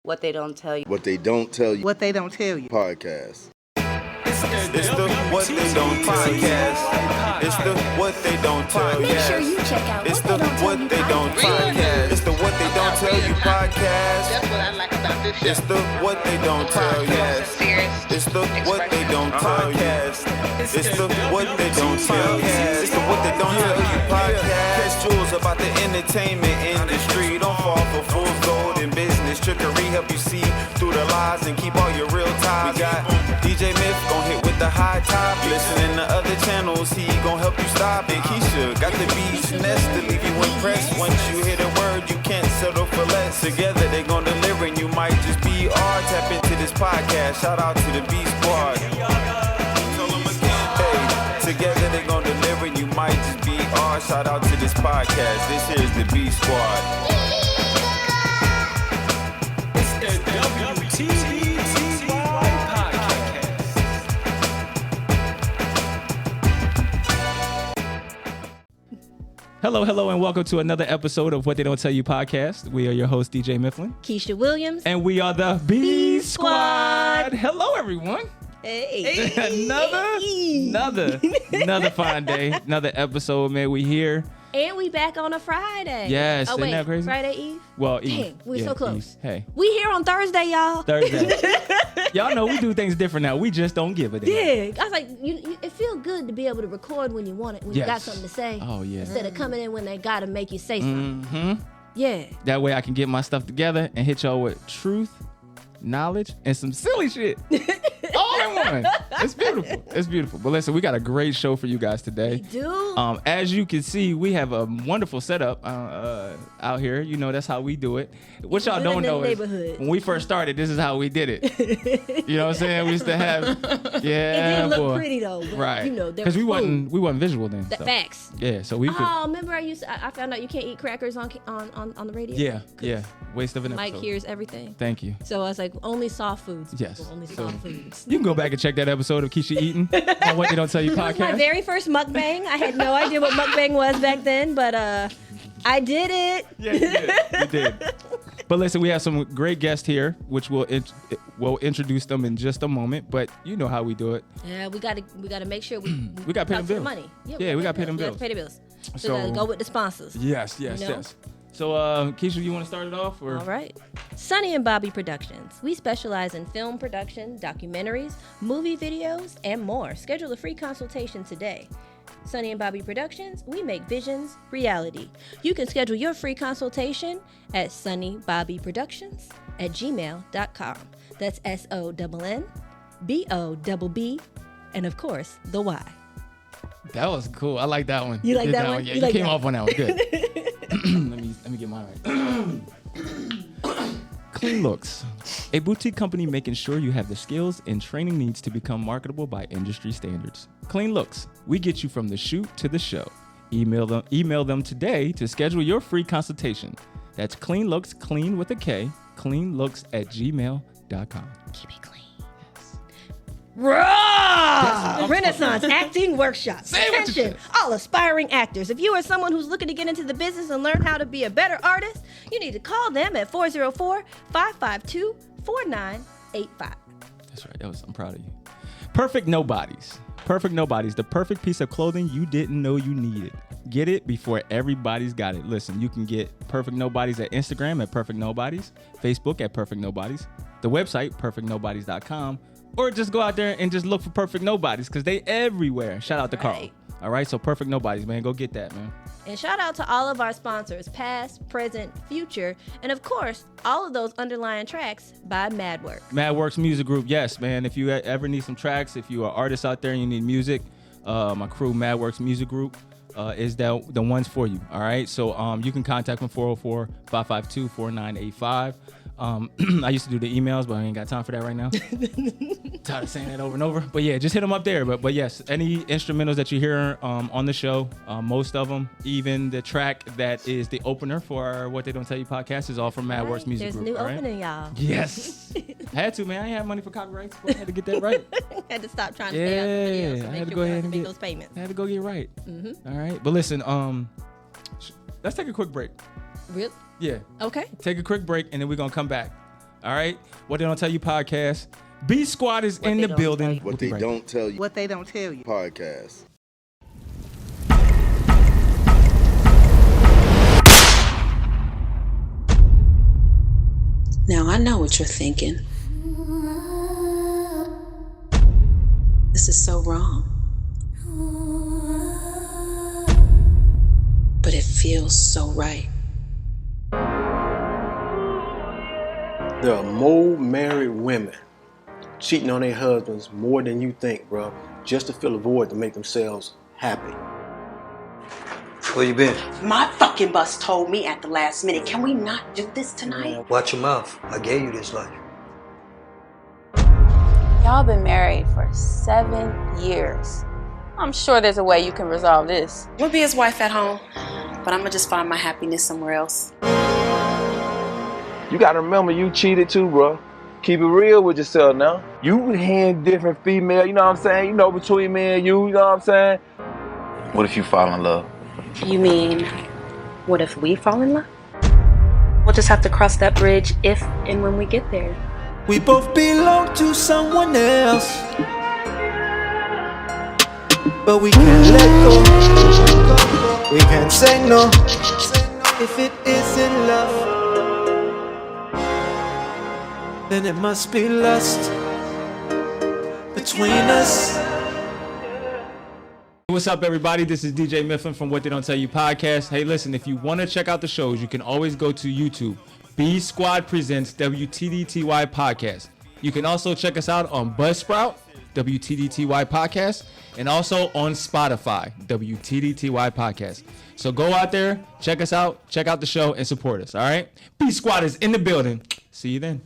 What they don't tell you. What they don't tell you. What they don't tell you. Podcast. It's the What They Don't podcast. It's the What They Don't tell you. Make sure you check out It's the What They Don't podcast. It's the What They Don't tell you podcast. That's what I like about this show. It's the What They Don't tell you. It's the What They Don't podcast. It's the What They Don't tell you. It's the What They Don't tell you podcast. Catch jewels about the entertainment industry. Don't fall for fool's gold in business trickery. Help you see through the lies and keep all your real ties. We got DJ Myth gon' hit with the high top. Listening to other channels, he gon' help you stop it. Keisha got the beats nest to leave you impressed. Once you hit a word, you can't settle for less. Together they gon' deliver and you might just be R. Tap into this podcast. Shout out to the B Squad. Hey, together they gon' deliver and you might just be R. Shout out to this podcast. This here's the B Squad. It's the WTDTY podcast. Hello, and welcome to another episode of What They Don't Tell You podcast. We are your host, DJ Mifflin. Keisha Williams. And we are the B Squad. Hello, everyone. Hey. Another fine day, another episode, man. We here. And we back on a Friday. Yes, Oh, isn't wait, that crazy? Friday Eve? Well, Eve. Dang, we're Yeah, so close. Eve. Hey, We here on Thursday, y'all. Thursday. Y'all know we do things different now. We just don't give a damn. Yeah. I was like, it feels good to be able to record when you want it, when you got Yes. something to say. Oh, yeah. Instead of coming in when they got to make you say something. Mm-hmm. Yeah. That way I can get my stuff together and hit y'all with truth, knowledge, and some silly shit. All in one. It's beautiful. It's beautiful. But listen, we got a great show for you guys today. We do. As you can see, we have a wonderful setup out here. You know, that's how we do it. What y'all Living don't in know the is neighborhood. when we first started, this is how we did it. You know what I'm saying? We used to have, It yeah, didn't look boy. pretty though. But, Right. You know, there Because was we wasn't visual then. The so. facts. Yeah, so we could. Oh, remember I found out you can't eat crackers on the radio? Yeah. Waste of an Mike episode. hears everything. Thank you. So I was like, only soft foods. Yes. People, only So- soft foods. You can go back and check that episode of Keisha Eating on What They Don't Tell You It was my podcast. very first mukbang. I had no idea what mukbang was back then, but I did it. Yeah, you did. But listen, we have some great guests here, which we'll introduce them in just a moment. But you know how we do it. Yeah, we gotta make sure we gotta pay talk them to the bills. money. Yeah, we gotta pay them We bills. gotta pay the bills. So, So- we gotta go with the sponsors. Yes. You know? So, Keisha, you want to start it off? Or? All right. Sunny and Bobby Productions. We specialize in film production, documentaries, movie videos, and more. Schedule a free consultation today. Sunny and Bobby Productions, we make visions reality. You can schedule your free consultation at sunnybobbyproductions@gmail.com. That's SONNBOBB, and of course, the Y. That was cool. I like that one. You like did that one? Yeah, You you like came that off on that one. Good. let me get mine right. Clean Looks, a boutique company making sure you have the skills and training needs to become marketable by industry standards. Clean Looks, we get you from the shoot to the show. Email them today to schedule your free consultation. That's Clean Looks, clean with a K, cleanlooks@gmail.com. Keep it clean. Raw! Renaissance Acting Workshop. Say what you Attention, all aspiring actors. If you are someone who's looking to get into the business and learn how to be a better artist, you need to call them at 404-552-4985. That's right. I'm proud of you. Perfect Nobodies. Perfect Nobodies, the perfect piece of clothing you didn't know you needed. Get it before everybody's got it. Listen, you can get Perfect Nobodies at Instagram at Perfect Nobodies, Facebook at Perfect Nobodies, the website, perfectnobodies.com, or just go out there and just look for Perfect Nobodies because they everywhere. Shout out to Carl. Right. All right, so Perfect Nobodies, man. Go get that, man. And shout out to all of our sponsors, past, present, future, and of course, all of those underlying tracks by Madwork. Madworks Music Group, yes, man. If you ever need some tracks, if you are artists out there and you need music, my crew, Madworks Music Group, is the ones for you. All right, so you can contact them 404-552-4985. I used to do the emails, but I ain't got time for that right now. Tired of saying that over and over. But yeah, just hit them up there. But yes, any instrumentals that you hear on the show, most of them, even the track that is the opener for our What They Don't Tell You podcast is all from Madworks Music There's Group. new all right? opening, y'all. Yes. Had to, man. I ain't have money for copyrights, but I had to get that right. Had to stop trying to pay out somebody else Yeah, to I make had to sure go we ahead have to and make get those payments. I had to go get right. Mm-hmm. All right, but listen, let's take a quick break. Real? Yeah, Okay. take a quick break, and then we're gonna come back. All right. What They Don't Tell You podcast. B Squad is in the building. What they don't tell you. What they don't tell you. Podcast. Now I know what you're thinking. This is so wrong. But it feels so right. There are more married women cheating on their husbands more than you think, bro, just to fill a void to make themselves happy. Where you been? My fucking bus told me at the last minute, can we not do this tonight? Watch your mouth. I gave you this life. Y'all been married for 7 years. I'm sure there's a way you can resolve this. I'm gonna be his wife at home, but I'm gonna just find my happiness somewhere else. You gotta remember you cheated too, bro. Keep it real with yourself now. You hearing different female, you know what I'm saying? You know, between me and you know what I'm saying? What if you fall in love? You mean, what if we fall in love? We'll just have to cross that bridge if and when we get there. We both belong to someone else, but we can't let go. We can't say no if it isn't love. Then it must be lust between us. What's up, everybody? This is DJ Mifflin from What They Don't Tell You podcast. Hey, listen, if you want to check out the shows, you can always go to YouTube. B Squad presents WTDTY podcast. You can also check us out on Buzzsprout, WTDTY podcast, and also on Spotify, WTDTY podcast. So go out there, check us out, check out the show, and support us, all right? B Squad is in the building. See you then.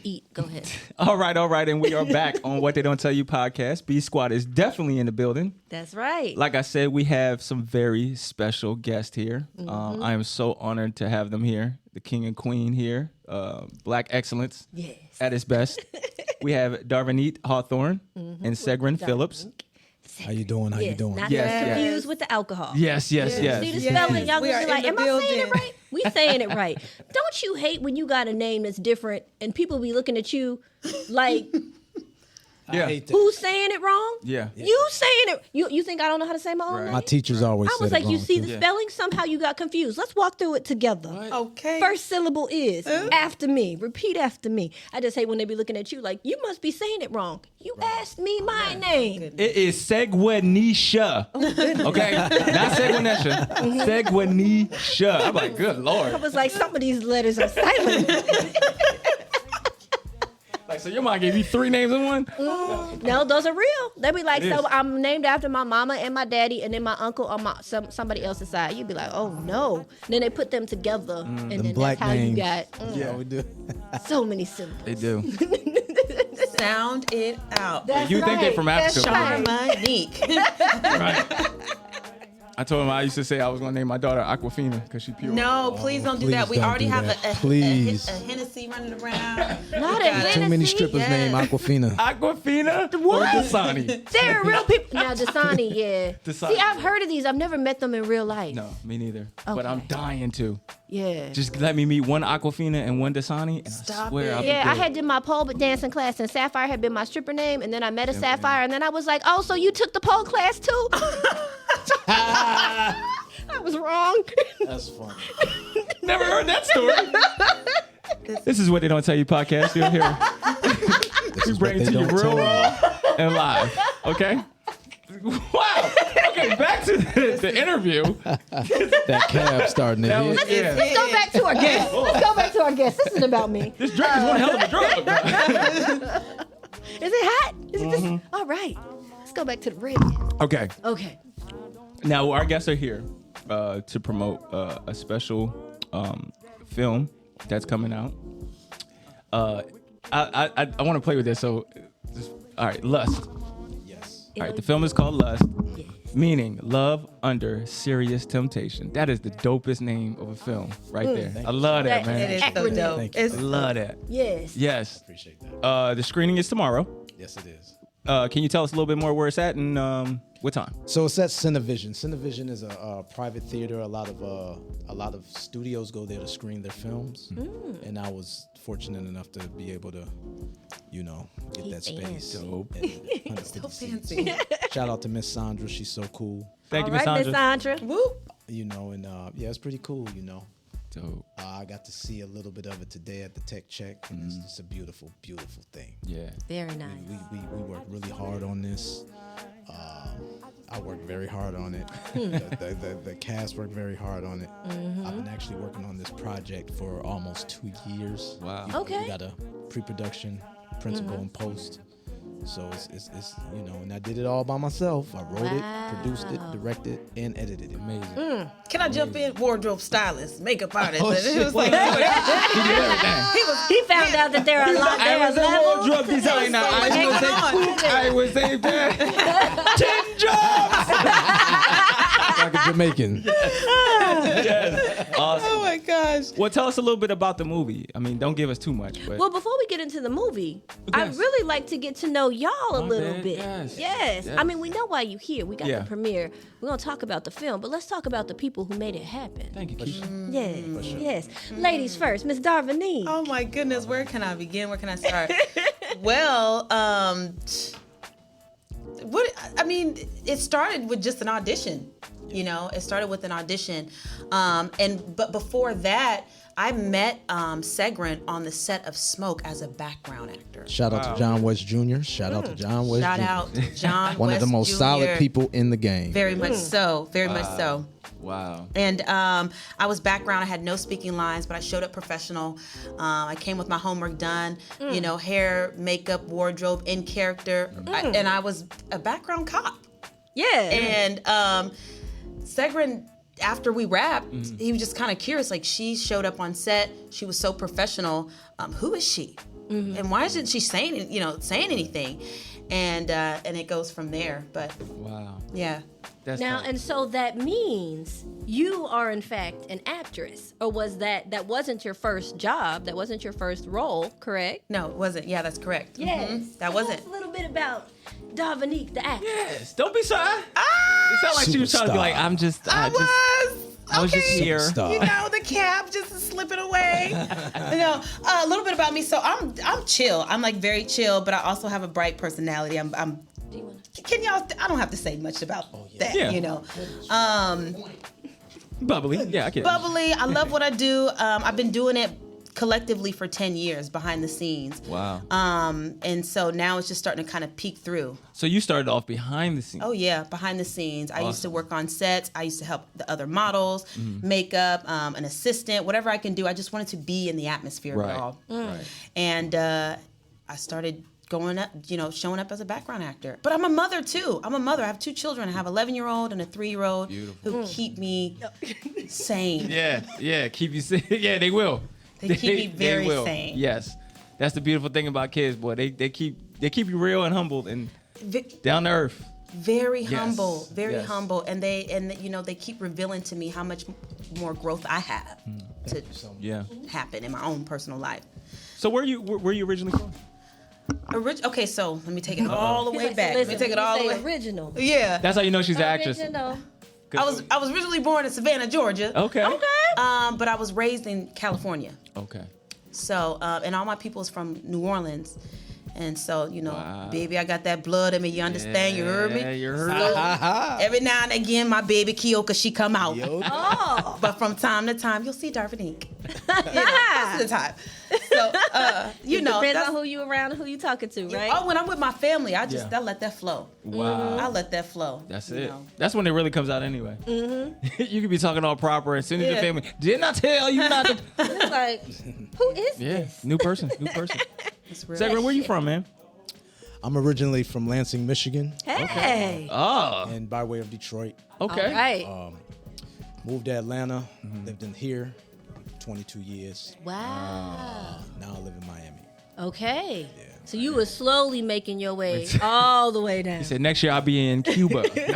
Eat. Go ahead. All right. And we are back on What They Don't Tell You podcast. B Squad is definitely in the building. That's right. Like I said, we have some very special guests here. I am so honored to have them here. The king and queen here. Black excellence at its best. We have Darvinique Hawthorne and Segrin Phillips. How you doing? How you doing? Not confused with the alcohol. Yes. See the spelling? Y'all gonna be like, am I saying it right? We saying it right. Don't you hate when you got a name that's different and people be looking at you like, I hate that. who's saying it wrong? Yeah. You saying it. You think I don't know how to say my own name? My teachers always I said was it like, wrong, you see too. the spelling? Somehow you got confused. Let's walk through it together. Okay. First syllable is after me. Repeat after me. I just hate when they be looking at you like, you must be saying it wrong. You asked me my name. It is Segwinisha. Okay? Not Segwinisha. Segwinisha. I'm like, good Lord. I was like, some of these letters are silent. Like, so your mom gave you 3 names in one? No, those are real. They be like, so I'm named after my mama and my daddy, and then my uncle on somebody else's side. You'd be like, oh no. And then they put them together, and then black that's how names. you got Yeah, we do. so many symbols. They do. Sound it out. That's You think they're from That's Africa. right. Charmonique. Right. I told him I used to say I was going to name my daughter Aquafina because she pure. No, please don't do that. please We don't already do have that. a Please. Hennessy running around. Not We a got it. Too many Hennessy. strippers named Aquafina. Aquafina What? or Dasani? They're real people. Now, Dasani, yeah. Dasani. See, I've heard of these. I've never met them in real life. No, me neither. But Okay. I'm dying to. Yeah. Just let me meet one Aquafina and one Dasani, and I swear I'll be Yeah, I good. had did my pole dancing class, and Sapphire had been my stripper name, and then I met a Sapphire, and then I was like, oh, so you took the pole class too? I was wrong. That's funny. Never heard that story. This is What They Don't Tell You podcast. You're here. We bring it to you real raw and live. Okay? Wow. Okay, back to the interview. That cab starting to hit. Let's go back to our guest. Let's go back to our guest. This is about me. This drink is one hell of a drug. Is it hot? Is it this? All right. Let's go back to the red. Okay. Okay. Now, our guests are here to promote a special film that's coming out. I want to play with this. So, all right, L.U.S.T. Yes. All right, the film is called L.U.S.T, meaning Love Under Serious Temptation. That is the dopest name of a film right there. I love that, man. It is so Acronym. dope. Thank you. It's I love that. Yes. Yes. Appreciate that. The screening is tomorrow. Yes, it is. Can you tell us a little bit more where it's at and what time? So it's at Cinevision. Cinevision is a private theater. A lot of studios go there to screen their films, and I was fortunate enough to be able to, get that space. Dope. So fancy. Shout out to Miss Sandra. She's so cool. Thank you, All Miss right, Sandra. Miss Sandra. Whoop. Yeah, it's pretty cool. Dope. I got to see a little bit of it today at the Tech Check, and it's just a beautiful, beautiful thing. Yeah. Very nice. We worked really hard on this. I worked very hard on it. The cast worked very hard on it. I've been actually working on this project for almost 2 years. Wow. Okay. We got a pre-production, principal, and post. So it's and I did it all by myself. I wrote it, produced it, directed, and edited it. Amazing. Can I jump in? Wardrobe stylist, makeup artist. Oh, And shit. it was like, He found out that there are a lot. There I are was a levels. wardrobe designer. I was a 10 jobs. Like a Jamaican. Yes. Awesome. oh my gosh. Well, tell us a little bit about the movie. I mean, don't give us too much. But Well, before we get into the movie, I'd Yes. really like to get to know y'all a My little bad. bit. Yes. Yes. I mean, we know why you here. We got Yeah. the premiere. We're going to talk about the film, but let's talk about the people who made it happen. thank you, Keisha. Yes. Yes. Ladies first, Miss Darvinique. Oh my goodness, where can I begin? Where can I start? Well, it started with just an audition. It started with an audition, but before that, I met Segrin on the set of Smoke as a background actor. Shout out to John West Jr. Shout out to John West Shout Jr. out to John One West of the most Jr. solid people in the game. Very much so. Very much so. Wow. And I was background. I had no speaking lines, but I showed up professional. I came with my homework done, hair, makeup, wardrobe, in character. And I was a background cop. Yeah. And Segrin, after we wrapped, he was just kind of curious. Like, she showed up on set. She was so professional. Who is she? And why isn't she saying anything? And it goes from there. But Wow. yeah. That's Now, dope. and so that means you are in fact an actress, or was that wasn't your first job? That wasn't your first role, correct? No, it wasn't. Yeah, that's correct. Yes. That Tell wasn't. us a little bit about Darvinique, the actress. Yes. Don't be shy. It sounded like she was trying to be like, Superstar. I was just here. Superstar. The cap just slipping away. A little bit about me. So I'm chill. I'm like very chill, but I also have a bright personality. Can y'all? I don't have to say much about that. Yeah. Bubbly. Yeah, I get it. Bubbly. I love what I do. I've been doing it collectively for 10 years behind the scenes. Wow. And so now it's just starting to kind of peek through. So you started off behind the scenes. Oh yeah, behind the scenes. I used to Awesome. work on sets. I used to help the other models, makeup, an assistant, whatever I can do. I just wanted to be in the atmosphere of Right. it all. Right. And I started going up, showing up as a background actor. But I'm a mother too. I'm a mother. I have 2 children. I have an 11-year-old and a 3-year-old who keep me sane. Yeah. Keep you sane. Yeah, they will. They keep me very will. sane. Yes. That's the beautiful thing about kids, boy. They keep you real and humbled and down to earth. Very Yes. humble, very Yes. humble, and they keep revealing to me how much more growth I have to happen in my own personal life. So where you originally from? Okay, so let me take it all the way back. Let me take it all the way. Original. Yeah. That's how you know she's an actress. Original. I was originally born in Savannah, Georgia. Okay. But I was raised in California. Okay. So and all my people is from New Orleans. And so, baby, I got that blood in me. You understand? You heard me? Yeah, you heard So, me. every now and again, my baby Kioka, she come out. But from time to time, you'll see Darvinique. Most of the time. So, Depends on who you around and who you talking to, right? Oh, when I'm with my family, I let that flow. Wow. I let that flow. That's it. That's when it really comes out anyway. You could be talking all proper and soon as your family, didn't I tell you not to? It's like, who is this? New person. Segrin, where you from, man? I'm originally from Lansing, Michigan. Hey. Oh. And by way of Detroit. Okay. All right. Moved to Atlanta. Lived in here 22 years. Wow. Now I live in Miami. Okay. Yeah. So you were slowly making your way all the way down. He said, next year I'll be in Cuba. Well,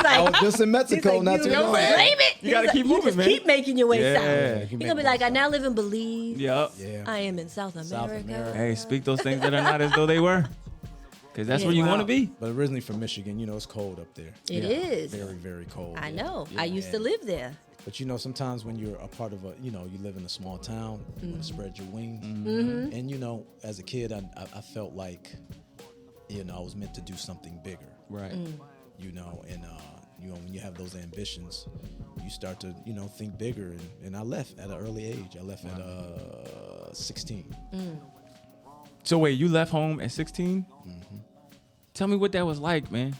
I was just in Mexico not too long. Blame it. You gotta keep moving, man. Keep making your way south. Yeah. You're gonna be like, I now live in Belize. Yep. Yeah. I am in South America. Hey, speak those things that are not as though they were. Because that's where you want to be. But originally from Michigan, you know, it's cold up there. It is. Very, very cold. I know. Yeah. I used to live there. But you know, sometimes when you're a part of you live in a small town, you want to spread your wings. Mm-hmm. And you know, as a kid, I felt like, I was meant to do something bigger. Right. You know, and when you have those ambitions, you start to, think bigger. And I left at an early age. I left at 16. So wait, you left home at 16? Mm-hmm. Tell me what that was like, man.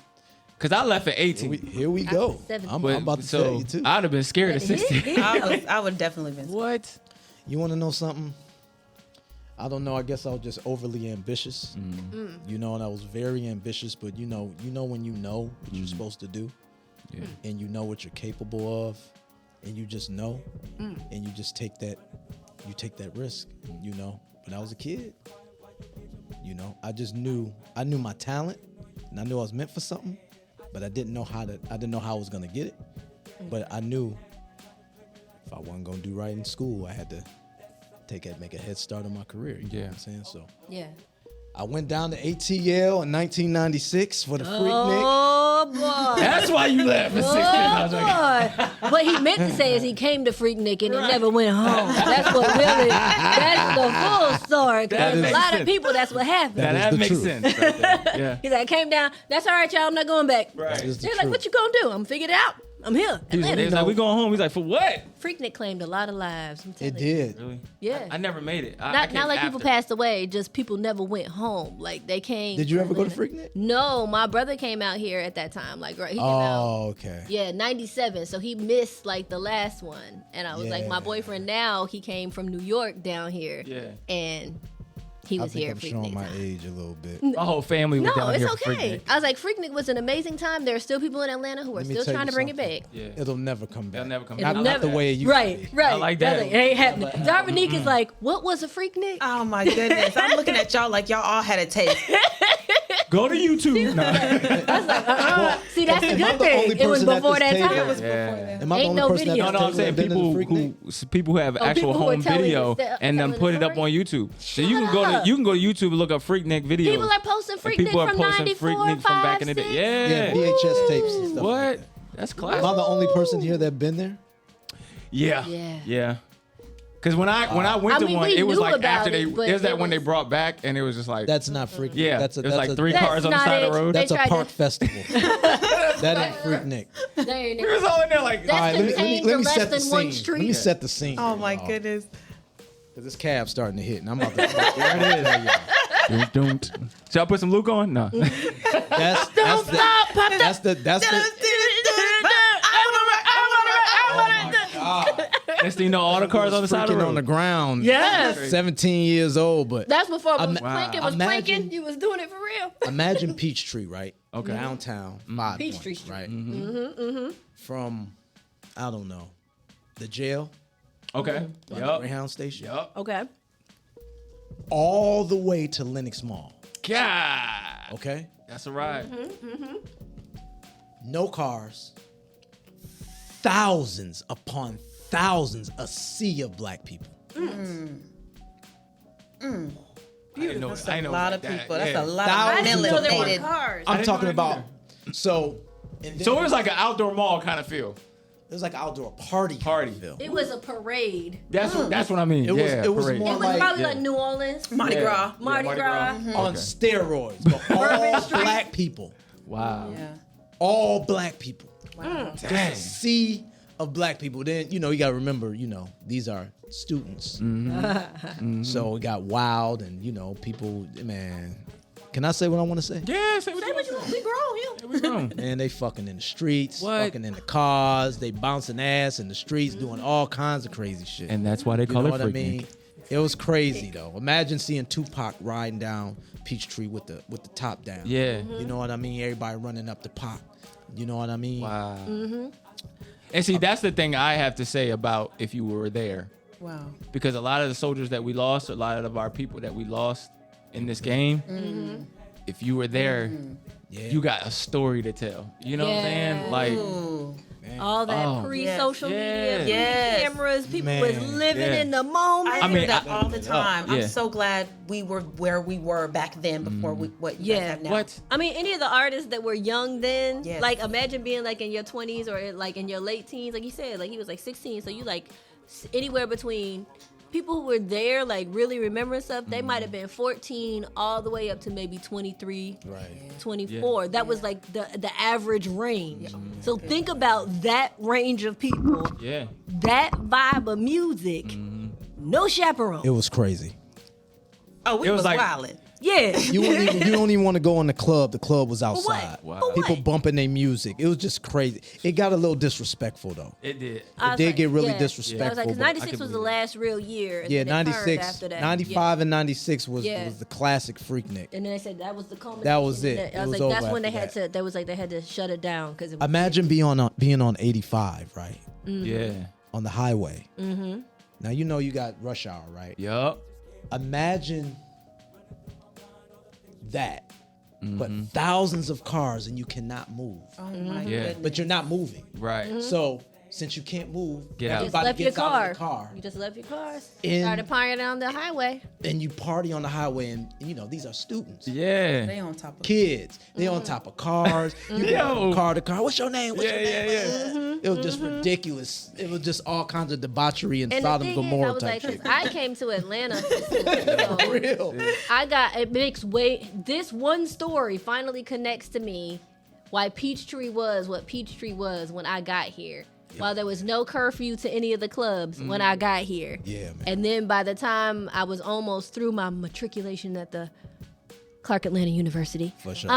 Because I left at 18. Here we go. I'm about to tell you, too. I'd have been scared at 16. I would definitely been scared. What? You want to know something? I don't know. I guess I was just overly ambitious. And I was very ambitious. But, you know when you know what you're supposed to do. Yeah. And you know what you're capable of. And you just know. And you just take that risk, When I was a kid, I just knew. I knew my talent. And I knew I was meant for something. But I didn't know how I was gonna get it. But I knew if I wasn't gonna do right in school, I had to make a head start on my career. You know what I'm saying? So yeah. I went down to ATL in 1996 for the Freaknik. Oh boy. That's why you left at 16. I was boy. What he meant to say is he came to Freaknik and he never went home. That's what really, that's the full story. Because a lot of people, that's what happened. That makes sense. Right there. Yeah. He's like, I came down, that's all right, y'all, I'm not going back. Right. They're like, what you gonna do? I'm figure it out. I'm here. He's like, we going home. He's like, for what? Freaknik claimed a lot of lives. It did. Really? Yeah. I never made it. Not like people passed away, just people never went home. Like they came. Did you ever go to Freaknik? No, my brother came out here at that time. Like, right, he came out. Okay. Yeah, 97. So he missed like the last one. And I was like, my boyfriend now, he came from New York down here. Yeah. And he was here I'm at Freaknik. showing my age a little bit. My whole family was down here for it's okay. Freaknik. I was like, Freaknik was an amazing time. There are still people in Atlanta who are still trying to bring it back. Yeah. It'll never come back. It'll never come back. Not the way it used to be. Right. I like that. It ain't happening. Darvinique is like, what was a Freaknik? Oh my goodness. I'm looking at y'all like y'all all had a taste. Go to YouTube. No. I was like, See, that's the good thing. It was before that time. It was before that. Am I Ain't the no only person video. at No, I'm saying people who have actual people who are home telling video this- and then telling put the it up story? on YouTube. So you can go to YouTube and look up Freaknik videos. People are posting Freaknik People are from posting 94, Freaknik from back in the day. 5, Yeah. VHS tapes and stuff. What? Like that. That's classic. Am I the only person here that been there? Yeah. Because when I went to mean, one, we it was knew like about after it, but it was that it when they was- brought back, and it was just like That's not Freaknik. yeah. That's It was like three That's cars on the not side of the it. road. They That's a tried park to- festival. That ain't Freaknik. It was all in there like. That's All right, contained let to me less set the than one scene. street. Let me set the scene. Oh my goodness. Because this cab's starting to hit, and I'm about to. There it is. Don't. Should I put some Luke on? No. That's the. Next thing you know, all the cars on the side of the Freaking road. on the ground. Yes. 17 years old, but That's before Wow. Plankin was Imagine- planking. You was doing it for real. imagine Peachtree, right? Okay. Downtown, 5 Peachtree points, Street. right? Mm-hmm. From, I don't know, the jail, Okay. the Yup. Greyhound Station, Yup. Okay. all the way to Lenox Mall. God. Okay, That's a ride. no cars, thousands upon thousands, a sea of black people. That's a lot of people. That's a lot Thousands of of melanated. cars. I'm didn't talking know about. either. So it So it was like an outdoor mall kind of feel. was like an outdoor party. Feel. It was a parade. That's what I mean. It was- yeah, it was parade. more It was like- probably like New Orleans. Mardi Gras. Mardi Gras. on steroids, but all black people. Wow. Yeah. All black people. Dang. Sea of black people. Then, you got to remember, these are students. So it got wild and, people, man. Can I say what I want to say? Yeah, say what you want. We grown here. We grown. Man, they fucking in the streets, What? fucking in the cars, they bouncing ass in the streets, doing all kinds of crazy shit. And that's why they you call know it what I Freaknik. mean? It was crazy though. Imagine seeing Tupac riding down Peachtree with the top down. Yeah. You know what I mean? Everybody running up the Pac. You know what I mean? Wow. And see, that's the thing I have to say about if you were there. Wow. Because a lot of the soldiers that we lost, a lot of our people that we lost in this game, if you were there, you got a story to tell. You know what I'm saying? Like, all that pre-social media, pre-cameras, people was living in the moment. I hear that all the time. Yeah. I'm so glad we were where we were back then before what you guys have now. I mean, any of the artists that were young then, like imagine being like in your 20s or like in your late teens, like you said, like he was like 16, so you like anywhere between people who were there, like really remembering stuff, they might have been 14 all the way up to maybe 23, 24. That was like the average range. So think about that range of people. Yeah. That vibe of music. No chaperone. It was crazy. Oh, we was wildin'. Yeah. You don't even want to go in the club. The club was outside. Wow. People bumping their music. It was just crazy. It got a little disrespectful though. It did. It did get really disrespectful. I was like, because 96 was the last real year. And then it turned 96, after that. 95 and 96 was the classic Freaknik. And then they said that was the culmination. That was it. I was It was like, that's over when they after had to. That was like they had to shut it down because it was. Imagine being on 85, right? Yeah. On the highway. Mm-hmm. Now you know you got rush hour, right? Yup. Imagine that, but thousands of cars and you cannot move. Oh my goodness. But you're not moving. Right. So since you can't move, Get out. everybody Left your gets out of the car. You just left your cars. And- Started partying on the highway. And you party on the highway, and you know these are students. Yeah. They on top of Kids. They on top of cars. You go from car to car. What's your name? What's your name? It was just ridiculous. It was just all kinds of debauchery and And Sodom the and thing Gomorrah is, I was type like, shit. 'cause I came to Atlanta. So Real. I got it makes way. This one story finally connects to me why Peachtree was what Peachtree was when I got here. While there was no curfew to any of the clubs when I got here. Yeah, man. And then by the time I was almost through my matriculation at the Clark Atlanta University, For sure.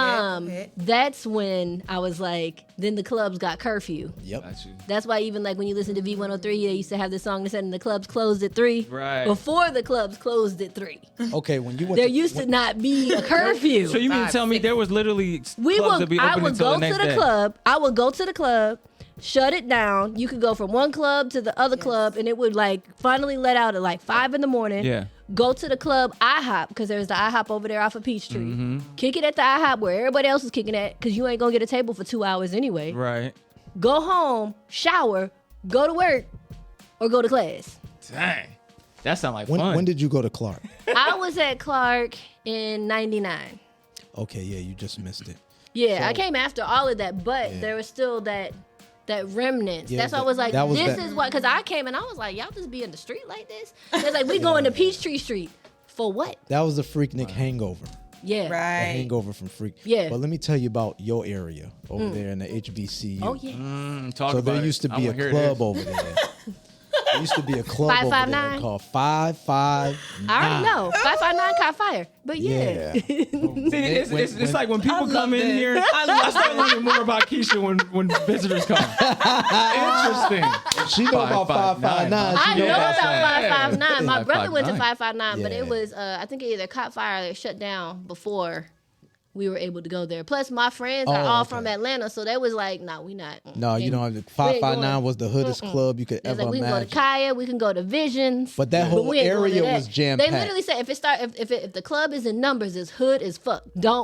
that's when I was like, then the clubs got curfew. Yep. That's why even like when you listen to V103, they used to have this song that said, and the clubs closed at 3. Right. Before the clubs closed at 3. Okay, when you went There used to not be a curfew. So you mean to tell me there was literally clubs to be I open would until go the next to the day? club. I would go to the club, shut it down. You could go from one club to the other club, and it would like finally let out at like 5 in the morning. Yeah. Go to the club IHOP, because there's the IHOP over there off of Peachtree. Kick it at the IHOP where everybody else is kicking at, because you ain't gonna get a table for 2 hours anyway. Right. Go home, shower, go to work, or go to class. Dang. That sounds like fun. when did you go to Clark? I was at Clark in 99. Okay, yeah, you just missed it. Yeah, So- I came after all of that, but there was still that remnants. Yeah, That's why I was like, that was this that- is what, because I came and I was like, y'all just be in the street like this? They're like, we going to Peachtree Street. For what? That was the Freaknik hangover. Yeah. The Right. hangover from Freak. Yeah. But let me tell you about your area over there in the HBCU. Oh, yeah. Talk So about there it. used to I be a wanna hear club this. over there. There used to be a club over there 559? called 559. I already know. 559 caught fire. But yeah. Yeah. See, it's like when people come in that. here, I start learning more about Keisha when visitors come. Interesting. She know about 559. I She know about that. 559. My brother went to 559, but Yeah. it was, I think it either caught fire or shut down before we were able to go there. Plus, my friends are all from Atlanta, so they was like, "No, we not." No, you know, 559 was the hoodest club you could It's ever like we can go to imagine. Kaya, we can go to Visions, But that whole we ain't going to area that. was jam-packed. They literally said if the club is in numbers, it's hood as fuck.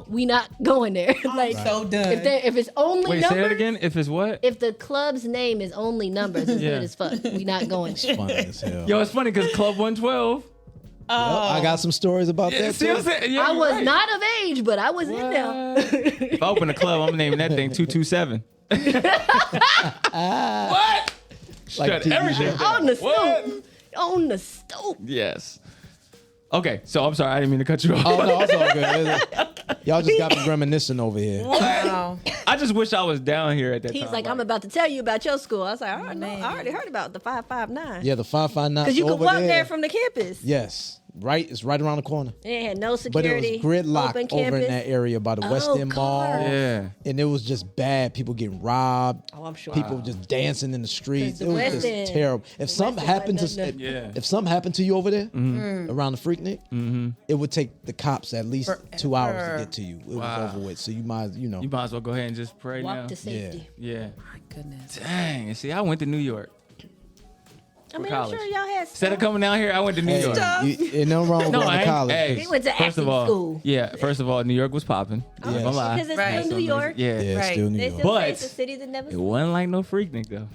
We not going there. Like so done. if it's only Wait, numbers, say it again. If it's what? if the club's name is only numbers, it's Yeah. hood as fuck. We not going there. Funny as hell. Yo, it's funny because Club 112. I got some stories about that See too. what I'm saying? Yeah, I you're was right. not of age, but I was in there. If I open a club, I'm naming that thing 227. What? Like Shut TV everything show. down. On the What? stoop. On the stoop. Yes. Okay, so I'm sorry, I didn't mean to cut you off. Oh no, it's all good. Y'all just got me reminiscing over here. Wow. I just wish I was down here at that time. He's like, I'm about to tell you about your school. I was like, I already heard about the 559. Yeah, the 559. Because you could over walk there from the campus. Yes, right. It's right around the corner. It had no But it security. was gridlock open over campus. in that area by the West End Mall. cars. Yeah. And it was just bad. People getting robbed. Oh, I'm sure. People just dancing in the streets. the It was West just End- terrible. If something West End happened to wasn't Yeah. if something happened to you over there Mm. around the Freaknik, it would take the cops at least 2 hours to Forever. get to you. It Wow. was over with. So you might, You might as well go ahead and just pray Walk now. to safety. Yeah. My goodness. Dang. And see, I went to New York. I mean, college. I'm sure y'all had Instead of stuff. coming down here, I went to New Hey, York. ain't no wrong with No, going I to ain't. college. Hey, He went to first of acting all, school. yeah. First of all, New York was popping. Yes. Because it's Right. still New York. Yeah. Yeah, Right. still New They York. still say But it's a city that never it sleeps. wasn't like no Freaknik though.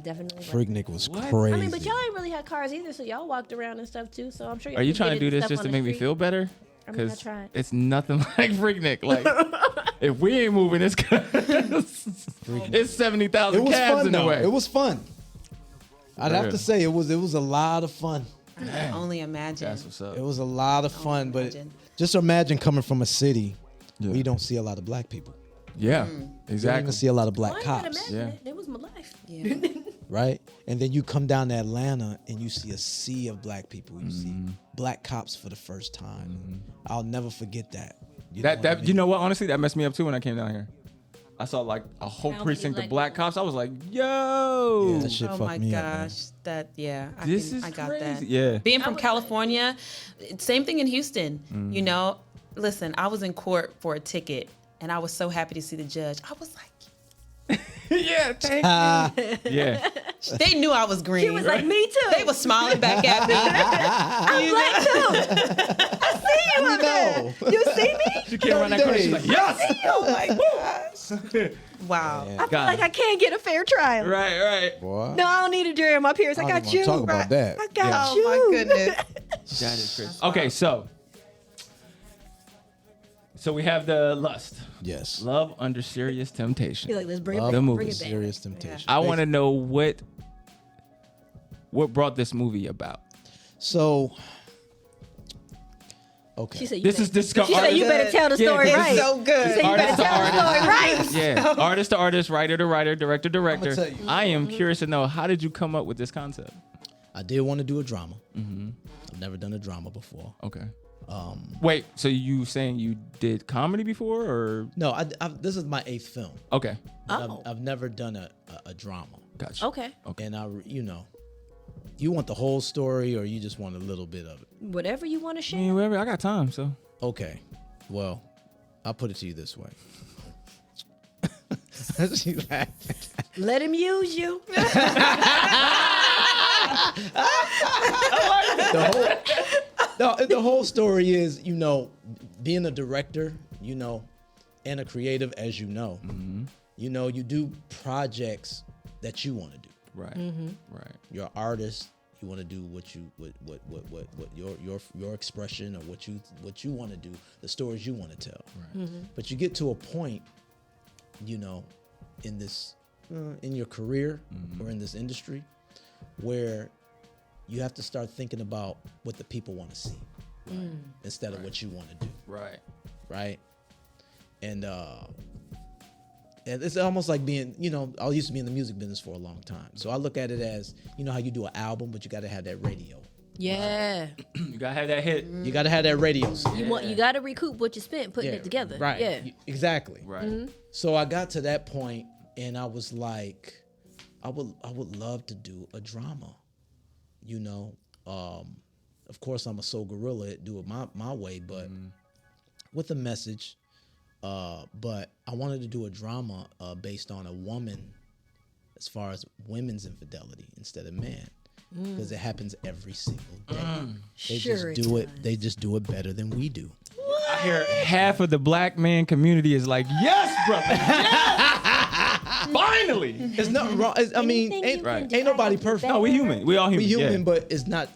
Definitely. Freaknik was What? crazy. I mean, but y'all ain't really had cars either, so y'all walked around and stuff too. So I'm sure. Are you trying to do did this stuff just to on the make me street. feel better? I mean, I Because tried. it's nothing like Freaknik. Like, if we ain't moving, it's 70,000 It was cabs fun in the though. way. It was fun. I'd have to say it was a lot of fun. I can only imagine. That's what's up. It was a lot of fun, but imagine. just imagine coming from a city where you don't see a lot of black people. Yeah, You don't exactly. even see a lot of black I ain't gotta cops, imagine it. It was my life. Yeah. right? And then you come down to Atlanta and you see a sea of black people. You see black cops for the first time. I'll never forget that. You know what I mean? You know what? Honestly, that messed me up too when I came down here. I saw like a whole How many precinct of black black cops. I was like, yo, Yeah, that shit Oh fucked my me up, man. gosh, I this is got crazy. that. Yeah. Being from California, same thing in Houston. You know, listen, I was in court for a ticket, and I was so happy to see the judge. I was like, Yeah, thank you. Yeah. they knew I was green. She was like, me too. They were smiling back at me. I'm black too. I see you up there. You see me? She came around that corner. She's like, yes. Oh my gosh! Wow. I feel like I can't get a fair trial. Right, right. Boy. No, I don't need a jury of my peers. I I don't got even you. wanna talk about that. I got Oh you. my goodness. That is crazy. Okay, so we have the Lust. Yes. Love Under Serious Temptation. Feel like let's bring it Love back. the Bring movie. it back. Serious temptation. I want to know what brought this movie about. So, okay. She said, This is she said you better tell the story Yeah, right. It's so good. She said you Artist better to tell the story right. Yeah, artist to artist, writer to writer, director to director. tell you. I am curious to know, how did you come up with this concept? I did want to do a drama. I've never done a drama before. Okay. Wait, so you saying you did comedy before, or No, this is my 8th film. okay? I've never done a drama. Gotcha. Okay. And you want the whole story or you just want a little bit of it? Whatever you want to I share. mean, whatever. I got time, so Okay. Well, I'll put it to you this way. She laughed. Let him use you. The whole story is, being a director, and a creative, as you know, you do projects that you want to do. right, right. You're an artist. You want to do what your expression or what you want to do, the stories you want to tell. Right. But you get to a point, in this, in your career or in this industry, where you have to start thinking about what the people want to see, instead of what you want to do. Right. Right. And it's almost like being, I used to be in the music business for a long time. So I look at it as, how you do an album, but you got to have that radio. Yeah. You gotta have that hit. You got to have that radio. You got to recoup what you spent putting it together. Right. Yeah. Exactly. Right. So I got to that point and I was like, I would love to do a drama, of course I'm a soul gorilla, do it my way, but with a message. But I wanted to do a drama based on a woman, as far as women's infidelity instead of man, because it happens every single day. They just do it better than we do. I hear half of the black man community is like, yes, brother. Yes! Finally. It's not wrong. Ain't nobody perfect. No, we human. We all human. We human, yeah. but it's not.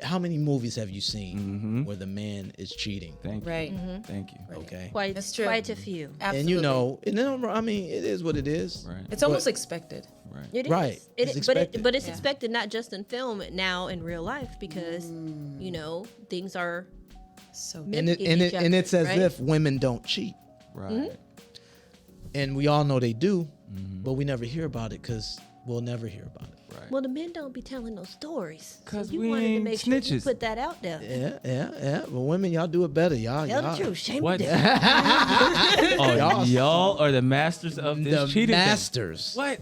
How many movies have you seen where the man is cheating? Thank you. Right. Thank you. Okay. Quite, That's true. quite a few. Absolutely. And it is what it is. Right. It's almost expected. Right. It is. Right. It's expected. But it's expected not just in film, now in real life, because things are So And it's as if women don't cheat. Right. And we all know they do, but we never hear about it because we'll never hear about it. Right. well, the men don't be telling those stories. 'Cause so you we wanted to ain't make sure you snitches. put that out there. Yeah. But women, y'all do it better. Y'all. Tell the truth. Shame What? the devil. Oh, y'all are the masters of this The cheating thing. masters. What?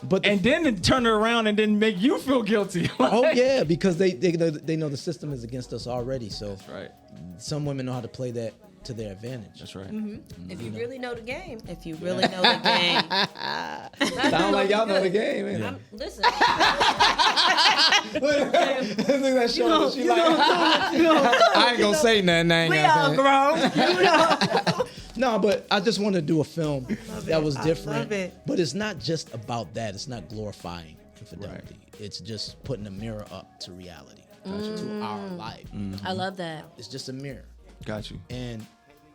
But And then to turn it around and then make you feel guilty. oh yeah, because they know the system is against us already. So Right. some women know how to play that to their advantage. That's right. If you really know the game. If you really know the game. Sound like y'all know the game, man. Yeah. Listen. Look at that shoulder. She like, I ain't gonna say nothing. I ain't We gonna all say grown. No, but I just want to do a film that was different. love it. But it's not just about that. It's not glorifying infidelity. It's just putting a mirror up to reality, to our life. I love that. It's just a mirror. Got you. And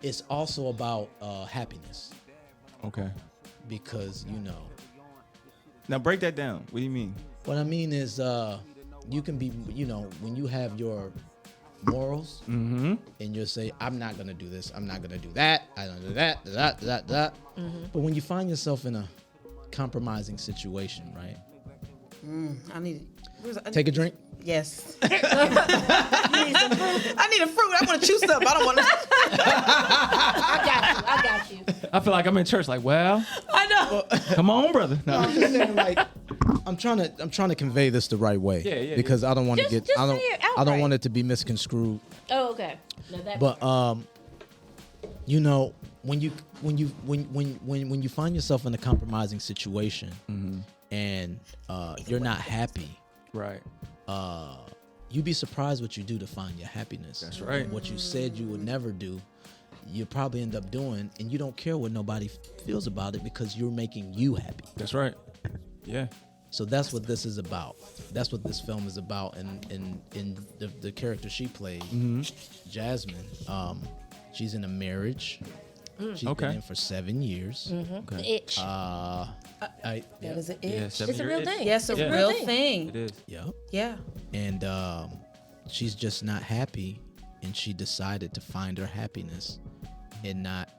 it's also about happiness. Okay. Because, Now break that down. What do you mean? what I mean is you can be, when you have your morals and you'll say, I'm not going to do this. I'm not going to do that. I don't do that. But when you find yourself in a compromising situation, right? I need Take a drink. Yes. I need a fruit. I want to chew stuff. I don't want to. I got you. I feel like I'm in church. Like, well, I know. come on, brother. No. I'm just saying, like, I'm trying to convey this the right way. Yeah, because I don't want to get. Just I say it don't outright. want it to be misconstrued. Oh, okay. No, that But when you find yourself in a compromising situation and you're not happy, Right. you'd be surprised what you do to find your happiness. That's right. And what you said you would never do, you probably end up doing, and you don't care what nobody feels about it because you're making you happy. That's right. Yeah. So that's what this is about. That's what this film is about. And the character she played, Jasmine, she's in a marriage. She's been in for 7 years. The itch. That is an itch. Yeah, It's a real thing. Yes, a real thing. It is. Yep. Yeah. And she's just not happy, and she decided to find her happiness and not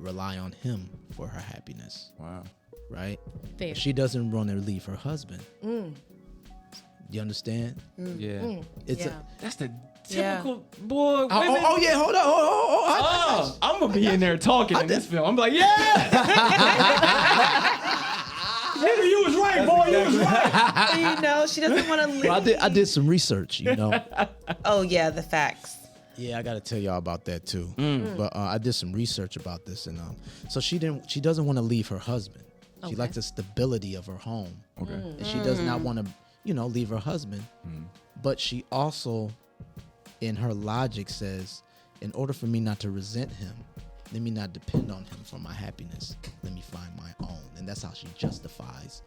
rely on him for her happiness. Wow. Right? Fair. She doesn't want to leave her husband. You understand? Yeah. It's Yeah. That's the Yeah. typical boy. Women. Oh yeah, hold on. I'm gonna be in there talking in this film. I'm like, yeah. Nigga, you was right, boy. You was right. She doesn't want to leave. Well, I did some research, Oh yeah, the facts. Yeah, I got to tell y'all about that too. But I did some research about this, and so she doesn't want to leave her husband. She likes the stability of her home. Okay. And she does not want to, leave her husband. But she also, in her logic, says, in order for me not to resent him, let me not depend on him for my happiness. Let me find my own. And that's how she justifies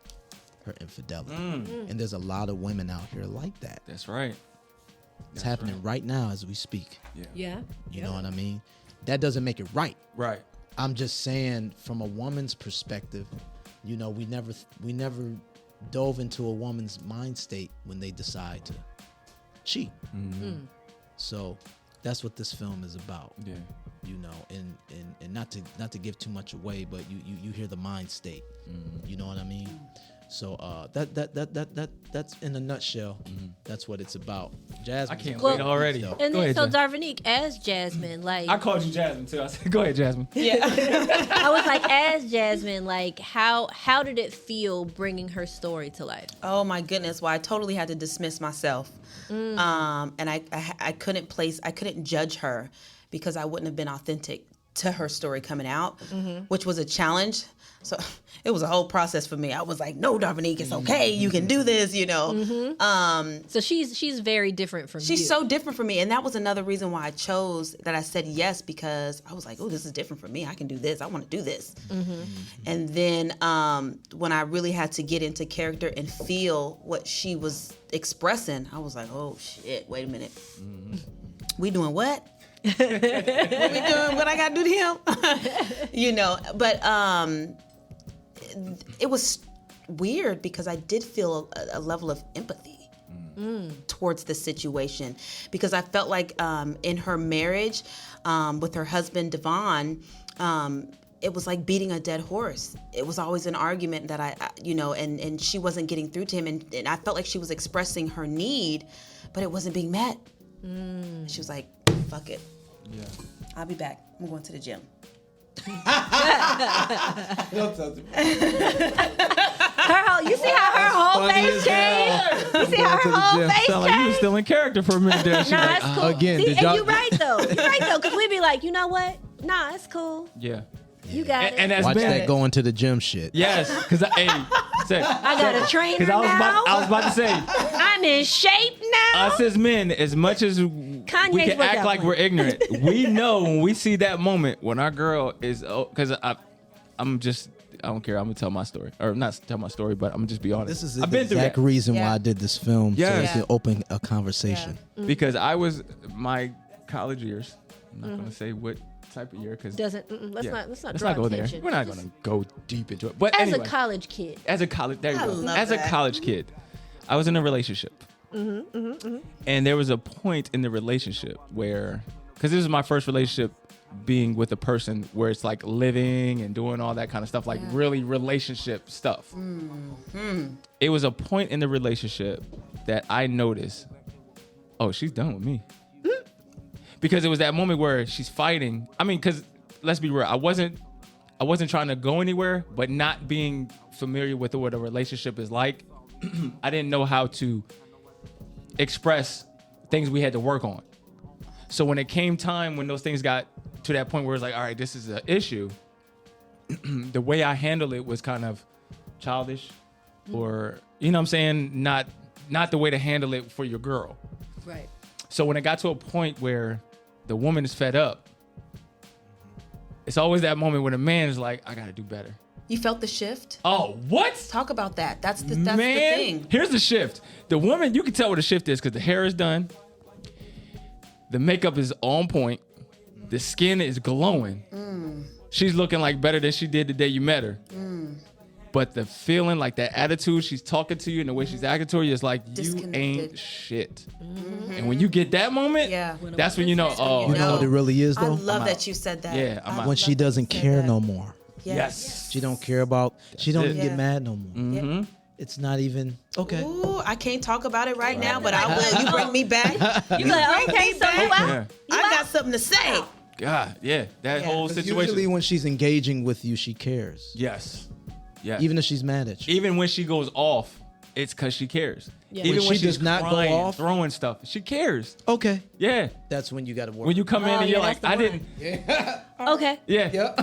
her infidelity. And there's a lot of women out here like that. That's right. It's happening right now as we speak. Yeah. You know what I mean? That doesn't make it right. Right. I'm just saying, from a woman's perspective, we never dove into a woman's mind state when they decide to cheat. So that's what this film is about. Yeah. And not to give too much away, but you hear the mind state. You know what I mean? So that's in a nutshell. That's what it's about. Jasmine. I can't wait already. And Go then, ahead, so Jen. Darvinique, as Jasmine, like I called you Jasmine too. I said, go ahead, Jasmine. I was like, as Jasmine, like how did it feel bringing her story to life? Oh my goodness! Well, I totally had to dismiss myself, and I couldn't judge her because I wouldn't have been authentic to her story coming out, which was a challenge. So it was a whole process for me. I was like, no, Darvinique, it's okay. You can do this, So she's very different from you. She's so different from me. And that was another reason why I said yes, because I was like, oh, this is different from me. I can do this. I want to do this. And then when I really had to get into character and feel what she was expressing, I was like, oh, shit, wait a minute. We doing what? What we doing? What I got to do to him? But it was weird because I did feel a level of empathy towards the situation, because I felt like in her marriage with her husband Devon, it was like beating a dead horse. It was always an argument that and she wasn't getting through to him, and I felt like she was expressing her need, but it wasn't being met. She was like, fuck it. Yeah. I'll be back. I'm going to the gym. Don't touch me. You see how her whole face changed? You see how her whole face Sound like you was changed? still in character for a minute there. She Nah, like, it's cool. Again, See, did and y'all- you right though. You right though, because we be like, you know what? Nah, it's cool. yeah. You got it. And that's Watch been that going to the gym shit. Yes, because I got a trainer Because now. I was about to say, I'm in shape now. us as men, as much as we can workout act like plan. we're ignorant, we know when we see that moment when our girl is, because I don't care. I'm gonna tell my story, or not tell my story, but I'm gonna just be honest. This is I've the been through exact that reason why Yeah. I did this film, so Yes. we can open a conversation. because I was my college years. I'm not gonna say what type of year because Let's not let's draw not go there. attention. We're not gonna go deep into it. But As anyway, a college kid. as a college, there you I go. love As a that. college kid, I was in a relationship, and there was a point in the relationship where, because this was my first relationship, being with a person where it's like living and doing all that kind of stuff, like really relationship stuff. It was a point in the relationship that I noticed, oh, she's done with me. Because it was that moment where she's fighting. I mean, because let's be real, I wasn't trying to go anywhere, but not being familiar with what a relationship is like, I didn't know how to express things we had to work on. So when it came time, when those things got to that point where it's like, all right, this is an issue, the way I handled it was kind of childish, or, you know what I'm saying? Not the way to handle it for your girl. Right. So when it got to a point where the woman is fed up, it's always that moment when a man is like, I gotta do better. You felt the shift? Oh, what? Talk about that. That's the Man, thing. here's the shift. The woman, you can tell what the shift is because the hair is done, the makeup is on point, the skin is glowing. She's looking like better than she did the day you met her. But the feeling, like that attitude, she's talking to you and the way she's acting to you is like, you ain't shit. And when you get that moment, that's when you know, oh, You know what it really is, I though? love that you said that. Yeah, I'm out. When she doesn't care no more. Yes. She don't care about, she don't it. even get mad no more. It's not even, okay. Ooh, I can't talk about it right now, but I will. You bring me back. You like, okay, so who out? Yeah. I got something to say. God, yeah, that whole 'Cause situation. usually when she's engaging with you, she cares. Yes. Yeah. Even if she's mad at you. Even when she goes off, it's because she cares. Yeah. Even When when she she's does not go crying, off? throwing stuff, she cares. Okay. Yeah. That's when you got to work. When you come in and you're like, I didn't. Okay. Yeah.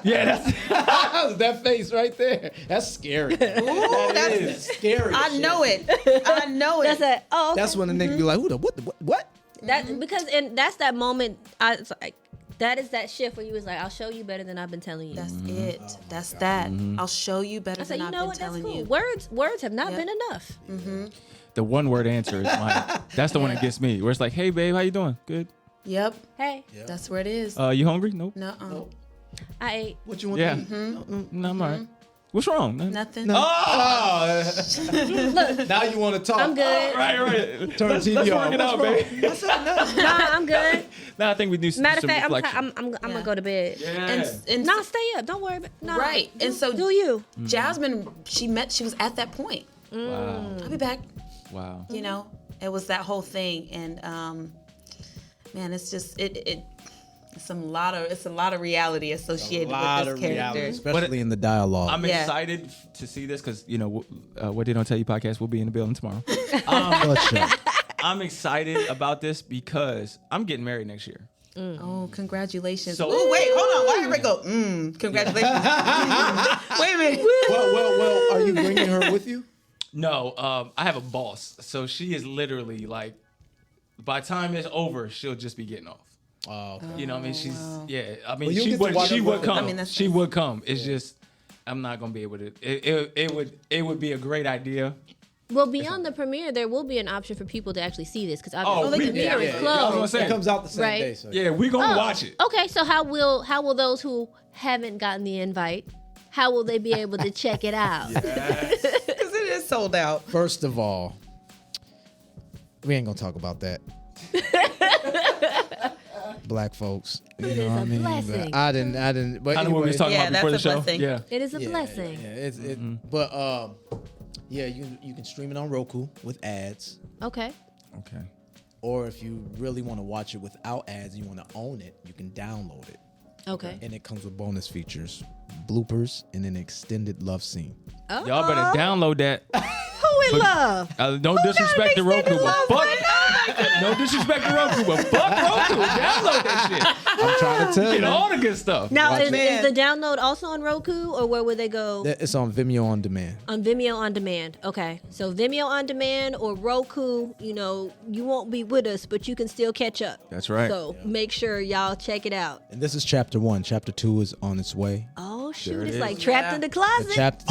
Yeah. That's that face right there. That's scary. Ooh, that's scary. I know it. I know it. That's a okay. That's when the nigga be like, who the what? That because and that's that moment. It's like that is that shift where you was like, I'll show you better than I've been telling you. That's it. That's that. I'll show you better I said, than you I've know been what? That's telling cool. you. Words have not been enough. the one word answer is mine. That's the one that gets me. Where it's like, hey, babe, how you doing? Good. Yep. Hey, That's where it is. You hungry? Nope. Nuh-uh. I ate. What you want Yeah. to eat? No, I'm all right. What's wrong? Nothing. Oh! Look, Now you want to talk. I'm good. Right. Turn the Let's TV work on. it out, babe. Nah, I'm good. Now I think we do some Matter of fact, reflection. I'm gonna go to bed. And Nah, stay up. Don't worry about. Nah, Right. And so do you? Jasmine, she was at that point. Wow. I'll be back. Wow. You know, it was that whole thing, and man, it's just it's a lot of reality associated with this character. Especially in the dialogue. I'm excited to see this because, you know, What They Don't Tell You podcast will be in the building tomorrow. I'm excited about this because I'm getting married next year. Oh, congratulations. So- Oh, wait, hold on. Why did I go, congratulations. Wait a minute. Well, are you bringing her with you? No, I have a boss. So she is literally like, by the time it's over, she'll just be getting off. Oh, okay. You know what I mean? She's, yeah. I mean, Well, you'll she get to watch would it with her. come. I mean, that's She nice. would come. It's just, I'm not going to be able to. It would be a great idea. Well, beyond the premiere, there will be an option for people to actually see this because Oh, obviously the yeah, premiere yeah, is yeah. I was gonna closed. say. It comes out the same Right. day. So Yeah, we're going to watch it. Okay, so how will those who haven't gotten the invite, how will they be able to check it out? Because it is sold out. First of all, we ain't gonna talk about that. Black folks, you know what I mean? blessing. But I didn't. But Kind of what we was talking Yeah, about before the that's a show. blessing. Yeah. It is a blessing. Yeah, but yeah, you can stream it on Roku with ads, Okay. Okay. or if you really want to watch it without ads, you want to own it, you can download it. Okay. And it comes with bonus features, bloopers, and an extended love scene. Oh. Y'all better download that. Who in love? No disrespect to Roku, but fuck. No disrespect to Roku, but fuck Roku. Download that shit. I'm trying to tell Get you. all the good stuff. Now, is the download also on Roku, or where would they go? It's on Vimeo on demand. On Vimeo on demand. Okay. So Vimeo on demand or Roku, you know, you won't be with us, but you can still catch up. That's right. So make sure y'all check it out. And this is chapter 1. Chapter 2 is on its way. Oh, shoot. There it It's is. like Trapped in the Closet.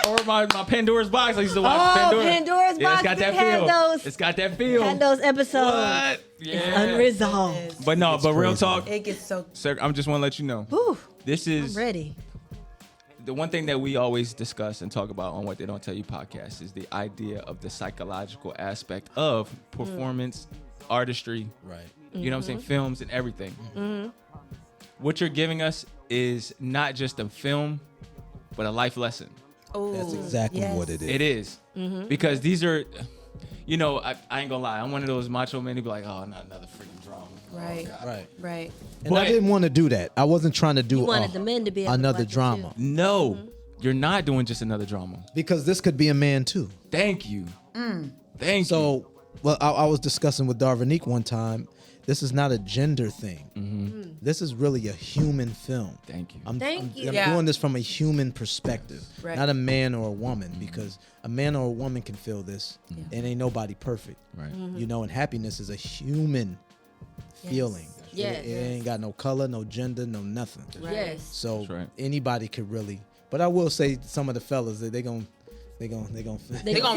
Or my Pandora's Box. I used to watch Pandora's Yeah, Box it's got that did have feel. those. It's got that feel. Had those episodes. What? Yeah. Unresolved. But no, but real talk. It gets so. Sir, I'm just want to let you know. Whew, This is I'm ready. the one thing that we always discuss and talk about on What They Don't Tell You podcast is the idea of the psychological aspect of performance, artistry, Right. you know what I'm saying, films and everything. What you're giving us is not just a film, but a life lesson. Oh, That's exactly what it is. It is. Because these are, you know, I ain't gonna lie. I'm one of those macho men who be like, oh, not another freaking drama. Right. Right. And I didn't want to do that. I wasn't trying to do You wanted the men to be able to another watch it, drama. too. No, you're not doing just another drama. Because this could be a man too. Thank you. Thank you. So, well, I was discussing with Darvinique one time. This is not a gender thing. This is really a human film. Thank you. I'm Yeah. doing this from a human perspective, Right. not a man or a woman, because a man or a woman can feel this, and ain't nobody perfect. Right. You know, and happiness is a human feeling. Yes. It ain't got no color, no gender, no nothing. Yes. So That's right. anybody could really. But I will say, some of the fellas that they gonna They're gonna feel-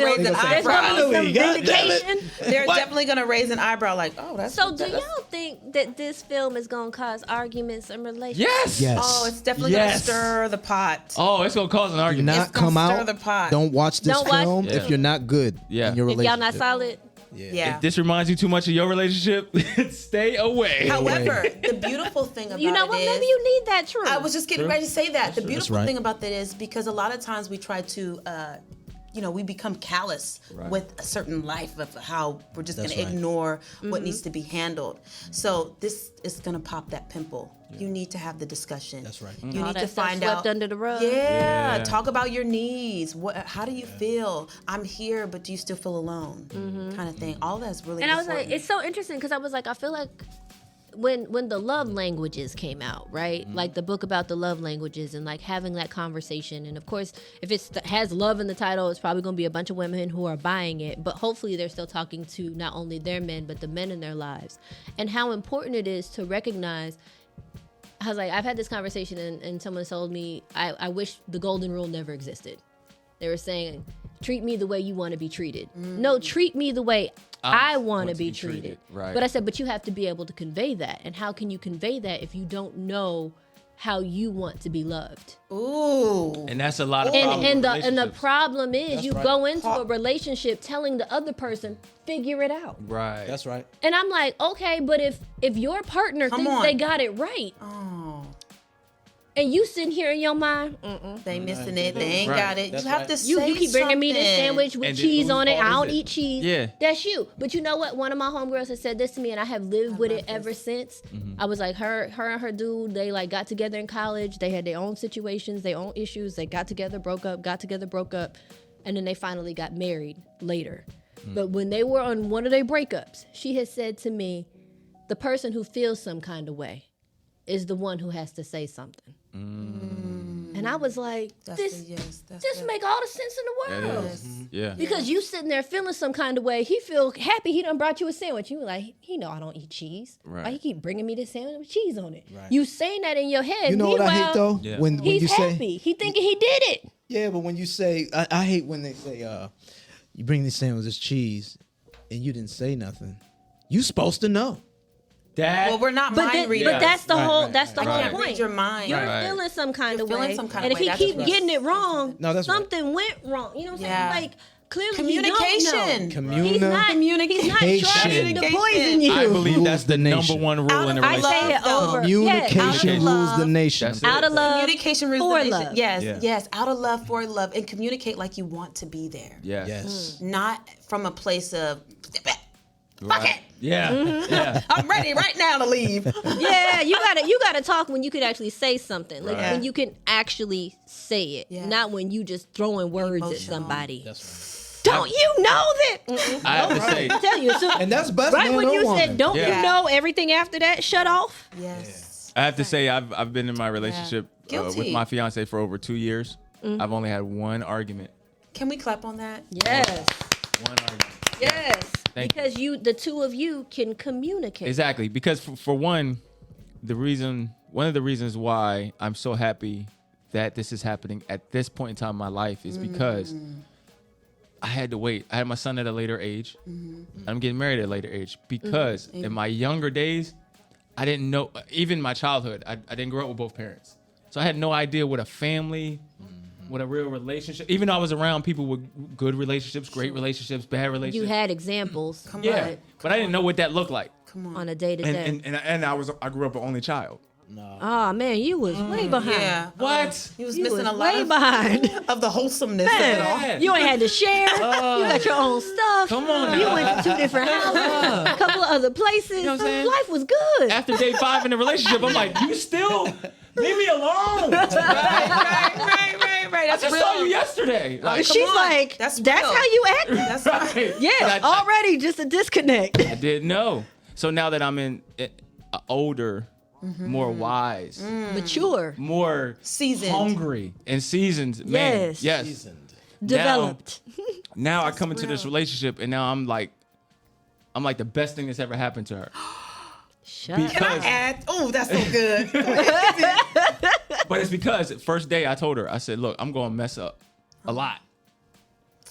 raise an there's eyebrow. gonna be some vindication. They're definitely gonna raise an eyebrow, like, oh, that's. So do y'all think that this film is gonna cause arguments and relationships? Yes. Oh, it's definitely Yes. gonna stir the pot. Oh, it's gonna cause an do argument. not It's gonna come stir out. the pot. Don't watch this Don't watch- film Yeah. if you're not good Yeah. in your If relationship. y'all not solid, Yeah. If this reminds you too much of your relationship, stay away. However, the beautiful thing about you know it what? is, Maybe you need that truth. I was just getting ready to say that. The beautiful right. thing about that is because a lot of times we try to, we become callous with a certain life of how we're just going That's to right. ignore what needs to be handled. So this is going to pop that pimple. You need to have the discussion. That's right. You All need that to stuff find swept out. under the rug. Yeah, Yeah. talk about your needs. How do you feel? I'm here, but do you still feel alone? Kind of thing. All that's really And I was important. like, it's so interesting because I was like, I feel like when the love languages came out, right? Like the book about the love languages and like having that conversation. And of course, if it has love in the title, it's probably going to be a bunch of women who are buying it. But hopefully they're still talking to not only their men, but the men in their lives. And how important it is to recognize. I was like, I've had this conversation and someone told me, I wish the golden rule never existed. They were saying, treat me the way you want to be treated. No, treat me the way I want to be treated. Right. But I said, but you have to be able to convey that. And how can you convey that if you don't know how you want to be loved? Ooh. And that's a lot of problems And with the relationships. problem is That's you right. go into a relationship telling the other person, figure it out. Right. That's right. And I'm like, okay, but if your partner Come thinks on. they got it right, Oh, and you sitting here in your mind, they missing it. They ain't Right. got it. That's you have right. to say you keep bringing me this something. sandwich with And then cheese whose on it. fault I is don't it? eat cheese. Yeah. That's you. But you know what? One of my homegirls has said this to me, and I have lived with it ever since. I was like, her and her dude, they like got together in college. They had their own situations, their own issues. They got together, broke up, and then they finally got married later. But when they were on one of their breakups, she had said to me, the person who feels some kind of way is the one who has to say something. And I was like, this make all the sense in the world. Yeah. Because you sitting there feeling some kind of way. He feel happy he done brought you a sandwich. You were like, he know I don't eat cheese. Right. Why he keep bringing me this sandwich with cheese on it? Right. You saying that in your head. You know what I hate Meanwhile, though? Yeah. When He's you say happy. He thinking he did it. yeah, but when you say I hate when they say you bring this sandwich with cheese and you didn't say nothing. You supposed to know. That. Well, we're not But, mind readers. but that's the Right, whole. right, that's the right. whole I can't point. read your mind. You're Right. feeling some kind You're of way. feeling some kind and of if way. he That's keep what- getting it wrong, No, that's right. something went wrong. You know what I'm Yeah. saying? Like clearly Communication. He don't know. He's not trying Communication. to poison you. I believe Rules that's the the nation. number one rule in a I relationship. say it Love, over. Communication Yes, rules the nation. That's it. out of love. Communication rules for the nation. love. Yes, Yeah. yes. Out of love, for love, and communicate like you want to be there. Yeah. Yes. Not from a place of fuck Right. it. Yeah. I'm ready right now to leave. Yeah, you gotta talk when you can actually say something. Like when you can actually say it, not when you just throwing words at somebody. That's right. Don't you know that? I have to say, I tell you, so, And that's best right man when or you woman. said, "Don't you know everything after that?" Shut off. Yes. I have to say, I've been in my relationship with Guilty. my fiance for over 2 years. I've only had one argument. Can we clap on that? Yes. One argument. Yes. Thank Because the two of you can communicate. Exactly. Because for one of the reasons why I'm so happy that this is happening at this point in time in my life is because I had to wait. I had my son at a later age. I'm getting married at a later age because in my younger days, I didn't know, even my childhood, I didn't grow up with both parents. So I had no idea what a family, what a real relationship, even though I was around people with good relationships, great relationships, bad relationships. You had examples. But I didn't know what that looked like. On a day to day. And I grew up an only child. Oh man, you was way behind. Yeah. What? He was You missing was a lot way behind. of the wholesomeness of it all. Man, you ain't had to share. You got your own stuff. Come on You now. went to 2 different houses, a couple of other places. You know what I'm saying? Life was good. After day 5 in the relationship, I'm like, you still leave me alone. Right. I That's just real. saw you yesterday. Like, She's on. like, That's that's real. how you act? That's right. Yeah, I- already just a disconnect. I didn't know. So now that I'm in older, more wise, Mature. more Seasoned. hungry, and seasoned, man. Yes. Seasoned. Developed. Now I come into this relationship, and now I'm like the best thing that's ever happened to her. Shut Because- Can I add? Oh, that's so good. But it's because first day I told her, I said, look, I'm going to mess up a lot.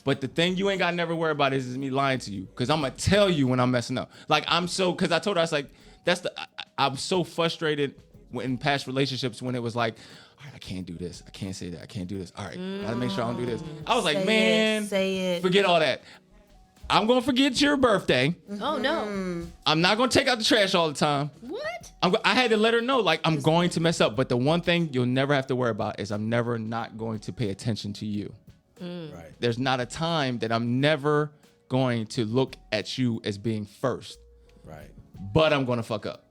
But the thing you ain't got to never worry about is me lying to you. Because I'm going to tell you when I'm messing up. Like, because I told her, I was like, I'm so frustrated in past relationships when it was like, all right, I can't do this. I can't say that. I can't do this. All right, gotta make sure I don't do this. I was like, man, say it. forget all that. I'm going to forget your birthday. Oh, no. I'm not going to take out the trash all the time. What? I had to let her know, like, I'm going to mess up. But the one thing you'll never have to worry about is I'm never not going to pay attention to you. Right. There's not a time that I'm never going to look at you as being first. Right. But I'm going to fuck up.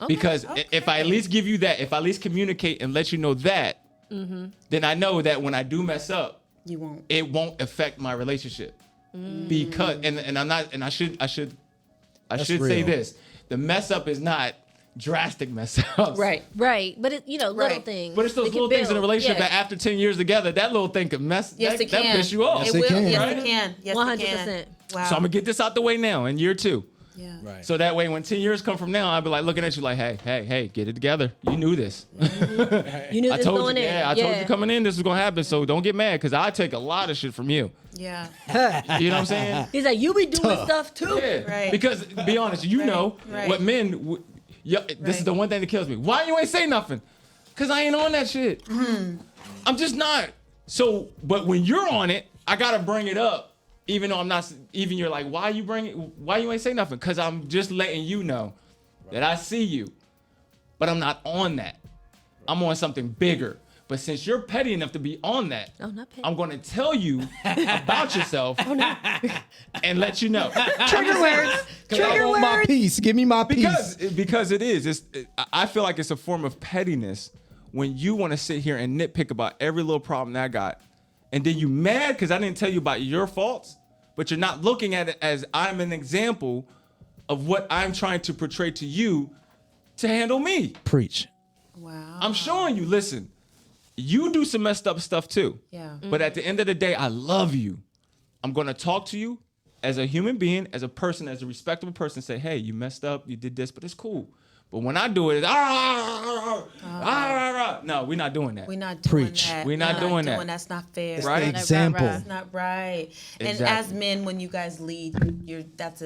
Because if I at least give you that, if I at least communicate and let you know that, then I know that when I do mess up, You won't. it won't affect my relationship. Because and I'm not, and I should say real. this: the mess up is not drastic mess ups. Right. Right. But, little Right. things. But it's those They can little things in a build. relationship Yeah. that after 10 years together, that little thing could mess. Yes, that, it that can. piss you off. Yes, It it will. can. Yes, Right? it can. Yes, 100%. it can. Wow. So I'm gonna get this out the way now in year 2. Yeah. Right. So that way, when 10 years come from now, I'll be like looking at you like, hey, get it together. You knew this. You knew I this told going you, in. I told you coming in, this was gonna happen. So don't get mad, because I take a lot of shit from you. Yeah. You know what I'm saying? He's like, you be doing stuff too. Yeah. Right. Because be honest, you know Right. what men. This is the one thing that kills me. Why you ain't say nothing? Cause I ain't on that shit. I'm just not. So, but when you're on it, I gotta bring it up. Even though I'm not, even you're like, why you ain't say nothing? Because I'm just letting you know that I see you, but I'm not on that. I'm on something bigger. But since you're petty enough to be on that, not petty. I'm going to tell you about yourself and let you know. Trigger words. Trigger I want my words. piece. Give me my piece. Because it is. I feel like it's a form of pettiness when you want to sit here and nitpick about every little problem that I got. And then you mad because I didn't tell you about your faults, but you're not looking at it as I'm an example of what I'm trying to portray to you to handle me. Preach. Wow. I'm showing you, listen, you do some messed up stuff too. Yeah. But at the end of the day, I love you. I'm going to talk to you as a human being, as a person, as a respectable person, say, hey, you messed up, you did this, but it's cool. But when I do it, it's no, we're not doing that. We're not doing Preach. that. We're not doing that. That's not fair. It's Right? the example. That's not right. And Exactly. as men, when you guys lead, that's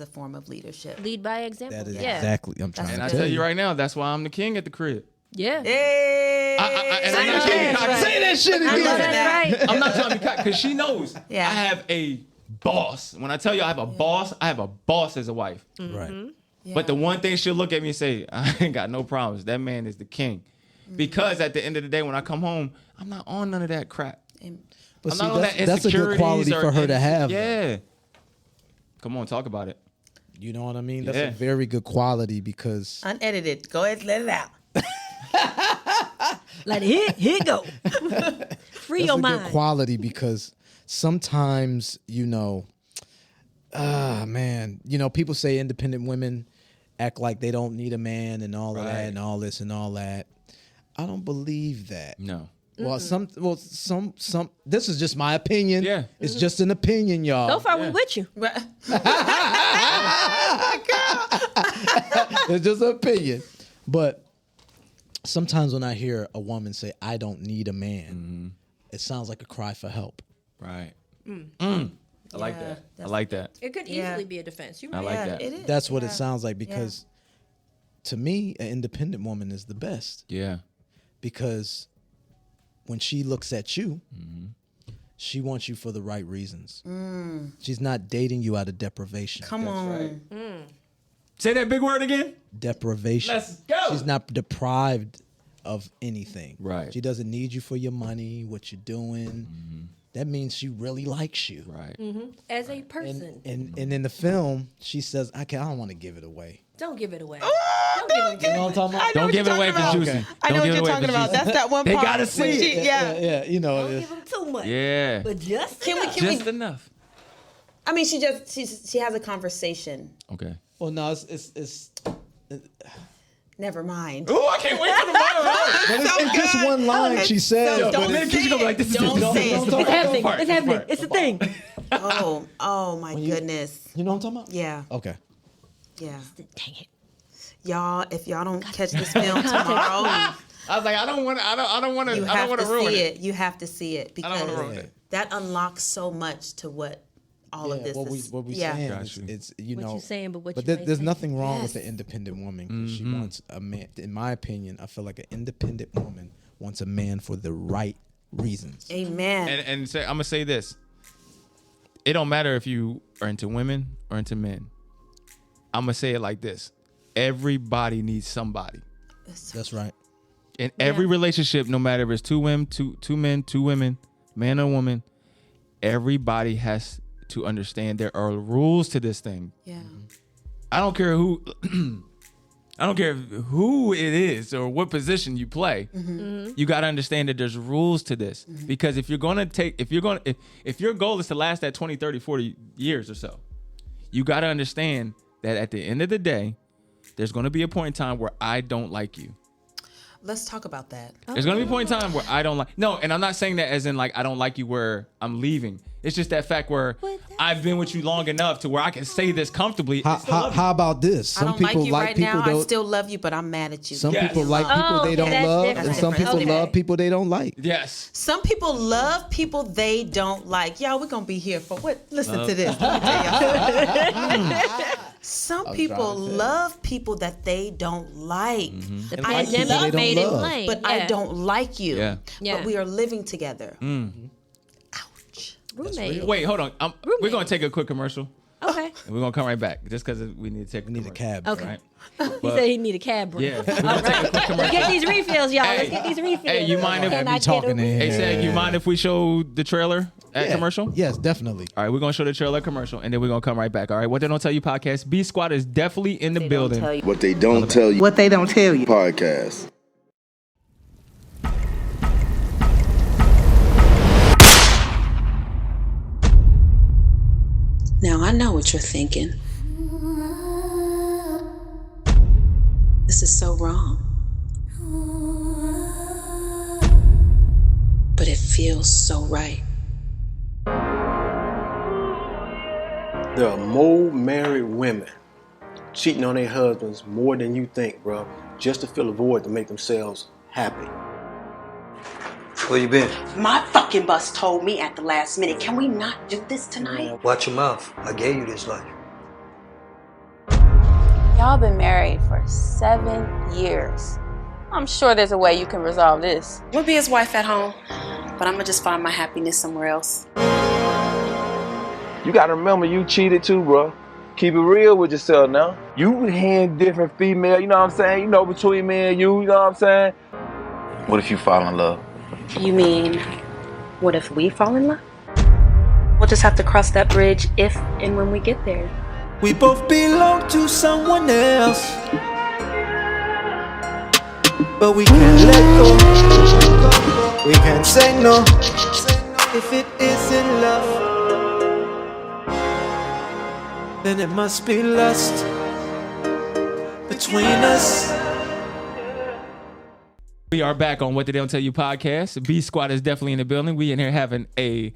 a form of leadership. Lead by example. That is yeah. exactly. I'm trying And to I tell tell you right now, that's why I'm the king at the crib. Yeah. Hey. And I'm not trying to be cocky. Say that shit I again. love That's that. right. I'm not trying to be cocky, because she knows Yeah. I have a boss. When I tell you I have a boss, I have a boss as a wife. Right. But the one thing she'll look at me and say, I ain't got no problems. That man is the king. Because at the end of the day, when I come home, I'm not on none of that crap. But I'm see, not on that that's a good insecurities quality or for her to have. Yeah. Come on, talk about it. You know what I mean? That's Yeah. a very good quality because Unedited. Go ahead, let it out. Let it hit go. Free that's your a mind. good quality because sometimes, you know, man, you know, people say independent women act like they don't need a man and all of that and all this and all that. I don't believe that. No. Well, some. This is just my opinion. Yeah, it's just an opinion, y'all. So far, we with you. It's just an opinion, but sometimes when I hear a woman say, "I don't need a man," it sounds like a cry for help. Right. I like that. I like that. It could easily be a defense. You're I right. like that. It is. That's what it sounds like because, to me, an independent woman is the best. Yeah. Because when she looks at you, she wants you for the right reasons. She's not dating you out of deprivation. Come on. Right. Say that big word again. Deprivation. Let's go. She's not deprived of anything. Right. She doesn't need you for your money, what you're doing. That means she really likes you. Right. As a person. And in the film, she says, I don't want to give it away. Don't give it away. You know what I'm talking about? Don't give it away for Juicy. I know what you're talking about. That's that one They part. gotta see when it. she- Yeah, you know. Don't give them too much. Yeah. But just Can we? enough. Can we? Just enough. I mean, she has a conversation. Okay. Well, no, it's Never mind. Oh, I can't wait for tomorrow. But it's just one line she says. so but don't it's- say it. Be like, this is Don't it. say it. It's happening. It's happening. It's a thing. Oh my goodness. You know what I'm talking about? Yeah. Okay. Yeah. Dang it. Y'all, if y'all don't catch this film tomorrow, I was like, I don't want to. you I don't have want to to ruin see it. it. You have to see it I don't wanna ruin because it. that unlocks so much to what all of this is. What we yeah. saying Got is, you. it's you What know. you saying, but what but you there's ain't nothing wrong Yes. with the independent woman. 'Cause she wants a man. In my opinion, I feel like an independent woman wants a man for the right reasons. Amen. And say, I'm gonna say this. It don't matter if you are into women or into men. I'm gonna say it like this. Everybody needs somebody. That's right. In every relationship, no matter if it's two men, two women, man or woman, everybody has to understand there are rules to this thing. Yeah. I don't care who I don't care who it is or what position you play. You got to understand that there's rules to this. Because if your goal is to last that 20, 30, 40 years or so, you got to understand that at the end of the day, there's going to be a point in time where I don't like you. Let's talk about that. There's going to be a point in time where I don't like... No, and I'm not saying that as in like I don't like you where I'm leaving. It's just that fact where I've been with you long enough to where I can say this comfortably. How about this? I don't like you right now. I still love you, but I'm mad at you. Some people like people they don't love, and some people love people they don't like. Yes. Some people love people they don't like. Y'all, we're going to be here for what? Listen to this. Let me tell y'all. Some people love people that they don't like. The pandemic made it plain. But I don't like you. Yeah. But we are living together. Ouch. Roommate. Wait, hold on. We're going to take a quick commercial. Okay. And we're going to come right back just because we need to take a cab. Okay. Right? He said he need a cab break. Yeah. All right. Let's get these refills, y'all. Let's get these refills. Hey, you mind if Can I get a Hey, Sag, you mind if we show the trailer at commercial? Yes, definitely. All right, we're going to show the trailer commercial, and then we're going to come right back. All right, What They Don't Tell You podcast. B Squad is definitely in the building. What they don't tell you. What they don't tell you. Podcast. Now I know what you're thinking. This is so wrong. But it feels so right. There are more married women cheating on their husbands more than you think, bro, just to fill a void to make themselves happy. Where you been? My fucking bus told me at the last minute, can we not do this tonight? Watch your mouth. I gave you this life. Y'all been married for 7 years. I'm sure there's a way you can resolve this. We'll be his wife at home, but I'm gonna just find my happiness somewhere else. You gotta remember you cheated too, bro. Keep it real with yourself now. You hand different female, you know what I'm saying? You know, between me and you know what I'm saying? What if you fall in love? You mean, what if we fall in love? We'll just have to cross that bridge if and when we get there. We both belong to someone else, but we can't let go. We can't say no if it isn't love. Then it must be lust between us. We are back on What They Don't Tell You podcast. B Squad is definitely in the building. We in here having a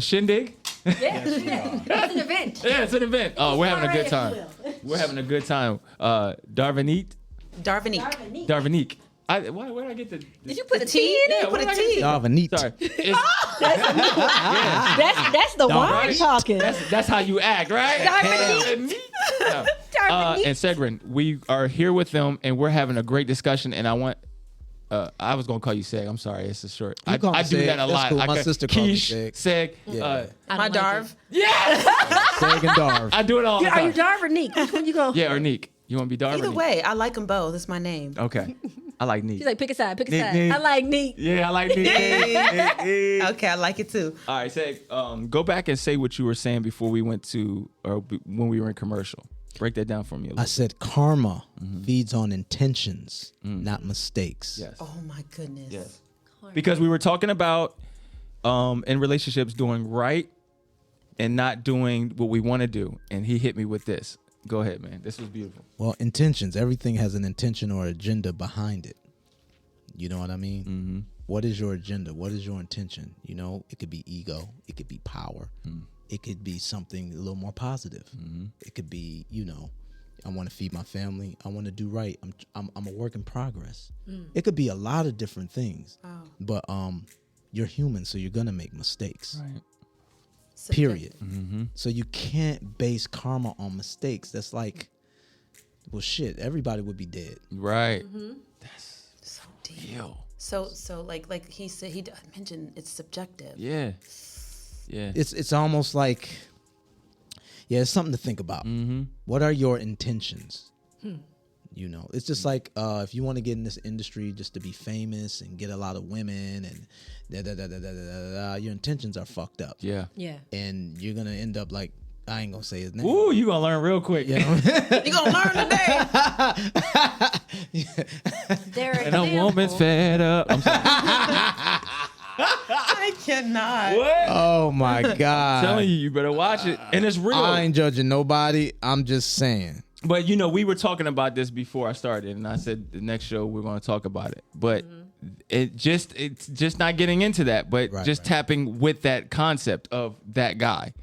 shindig. Yeah, it's an event. Yeah, it's an event. Oh, we're having a good time. We're having a good time. Darvinique. Why did I get the? Did you put a T in it? Yeah, put a T. Darvinique. Sorry. That's the wine talking. That's how you act, right? Darvinique. No. And Segrin, we are here with them, and we're having a great discussion. And I want. I was gonna call you Seg. I'm sorry, it's a short. I do Seg. that a That's lot. cool. My sister calls me Seg. Yeah. My Darv. Yes. Seg and Darv. I do it all the time. Are you Darv or Neek? Which one you go? Yeah, or Neek. You want to be Darv? Either way, I like them both. It's my name. Okay. I like Neek. She's like, pick a side, pick a Neek, side. Neek. I like Neek. Yeah, I like Neek. Okay, I like it too. All right, Seg. Go back and say what you were saying before we went to, or when we were in commercial. Break that down for me a little. I said karma feeds on intentions, not mistakes. Yes. Oh my goodness. Yes. Because we were talking about in relationships doing right and not doing what we want to do, and he hit me with this. Go ahead, man. This was beautiful. Well, intentions. Everything has an intention or agenda behind it. You know what I mean? Mm-hmm. What is your agenda? What is your intention? You know, it could be ego. It could be power. It could be something a little more positive. It could be, you know, I want to feed my family. I want to do right. I'm a work in progress. It could be a lot of different things. Wow. But you're human, so you're gonna make mistakes. Right. Period. So you can't base karma on mistakes. That's like, well, shit. Everybody would be dead. Right. That's so deep. So like he said, he mentioned it's subjective. Yeah. Yeah. It's almost like, yeah, it's something to think about. What are your intentions? You know, it's just like if you want to get in this industry just to be famous and get a lot of women and your intentions are fucked up. Yeah. Yeah. And you're gonna end up like, I ain't gonna say his name. Ooh, you gonna learn real quick. You know? You gonna learn today. And a woman's fed up. I'm sorry. I cannot. What? Oh my God. I'm telling you, you better watch it. And it's real. I ain't judging nobody. I'm just saying. But you know, we were talking about this before I started, and I said the next show we're going to talk about it. But it's just not getting into that, but tapping with that concept of that guy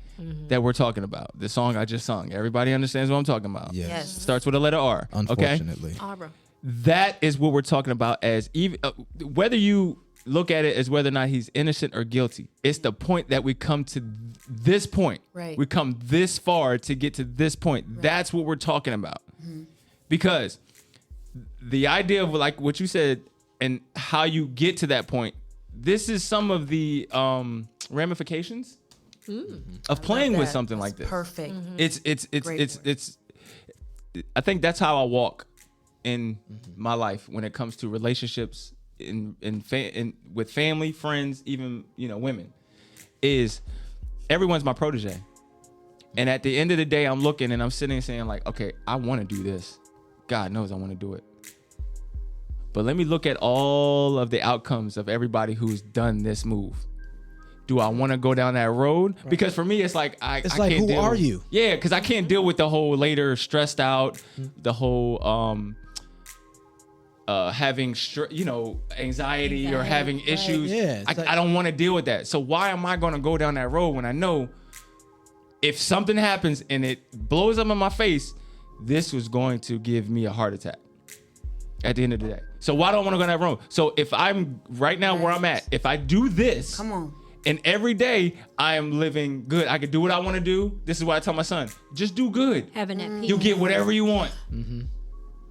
that we're talking about. The song I just sung. Everybody understands what I'm talking about. Yes. Starts with a letter R. Unfortunately. Okay? That is what we're talking about as even whether you look at it as whether or not he's innocent or guilty. It's the point that we come to this point. Right. We come this far to get to this point. Right. That's what we're talking about. Because the idea of like what you said and how you get to that point, this is some of the ramifications of playing with something like this. Perfect. It's I think that's how I walk in my life when it comes to relationships with family, friends, even, you know, women, is everyone's my protege. And at the end of the day, I'm looking and I'm sitting saying like, okay, I want to do this. God knows I want to do it. But let me look at all of the outcomes of everybody who's done this move. Do I want to go down that road? Right. Because for me, it's like, I can't who deal are with, you? Yeah, because I can't deal with the whole later stressed out, the whole having anxiety or having issues. Yeah, I don't want to deal with that. So why am I going to go down that road when I know if something happens and it blows up in my face, this was going to give me a heart attack at the end of the day. So why don't I want to go down that road? So if I'm right now where I'm at, if I do this, come on, and every day I am living good, I can do what I want to do. This is what I tell my son: just do good. Having that peace. You'll get whatever you want.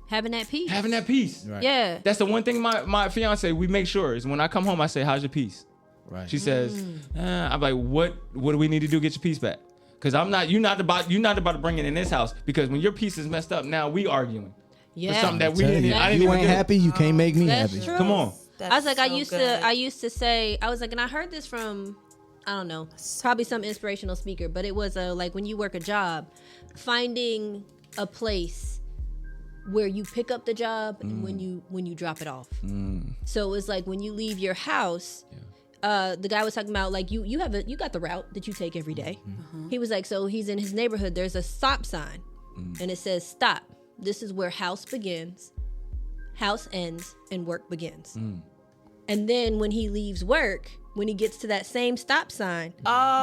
Having that peace. Having that peace. Right. Yeah. That's the one thing my fiance, we make sure is when I come home, I say, how's your peace? Right. She says, I'm like, what do we need to do to get your peace back? Because you're not about to bring it in this house, because when your peace is messed up, now we arguing. Yeah. For something that we didn't. I didn't you even ain't do. happy, you can't make me That's happy. true. Come on. That's I was like, so I used to say, I was like, and I heard this from I don't know, probably some inspirational speaker, but it was like when you work a job, finding a place where you pick up the job and when you drop it off. So it was like when you leave your house, the guy was talking about like you got the route that you take every day. He was like, so he's in his neighborhood, there's a stop sign and it says stop. This is where house begins, house ends, and work begins. And then when he leaves work, when he gets to that same stop sign,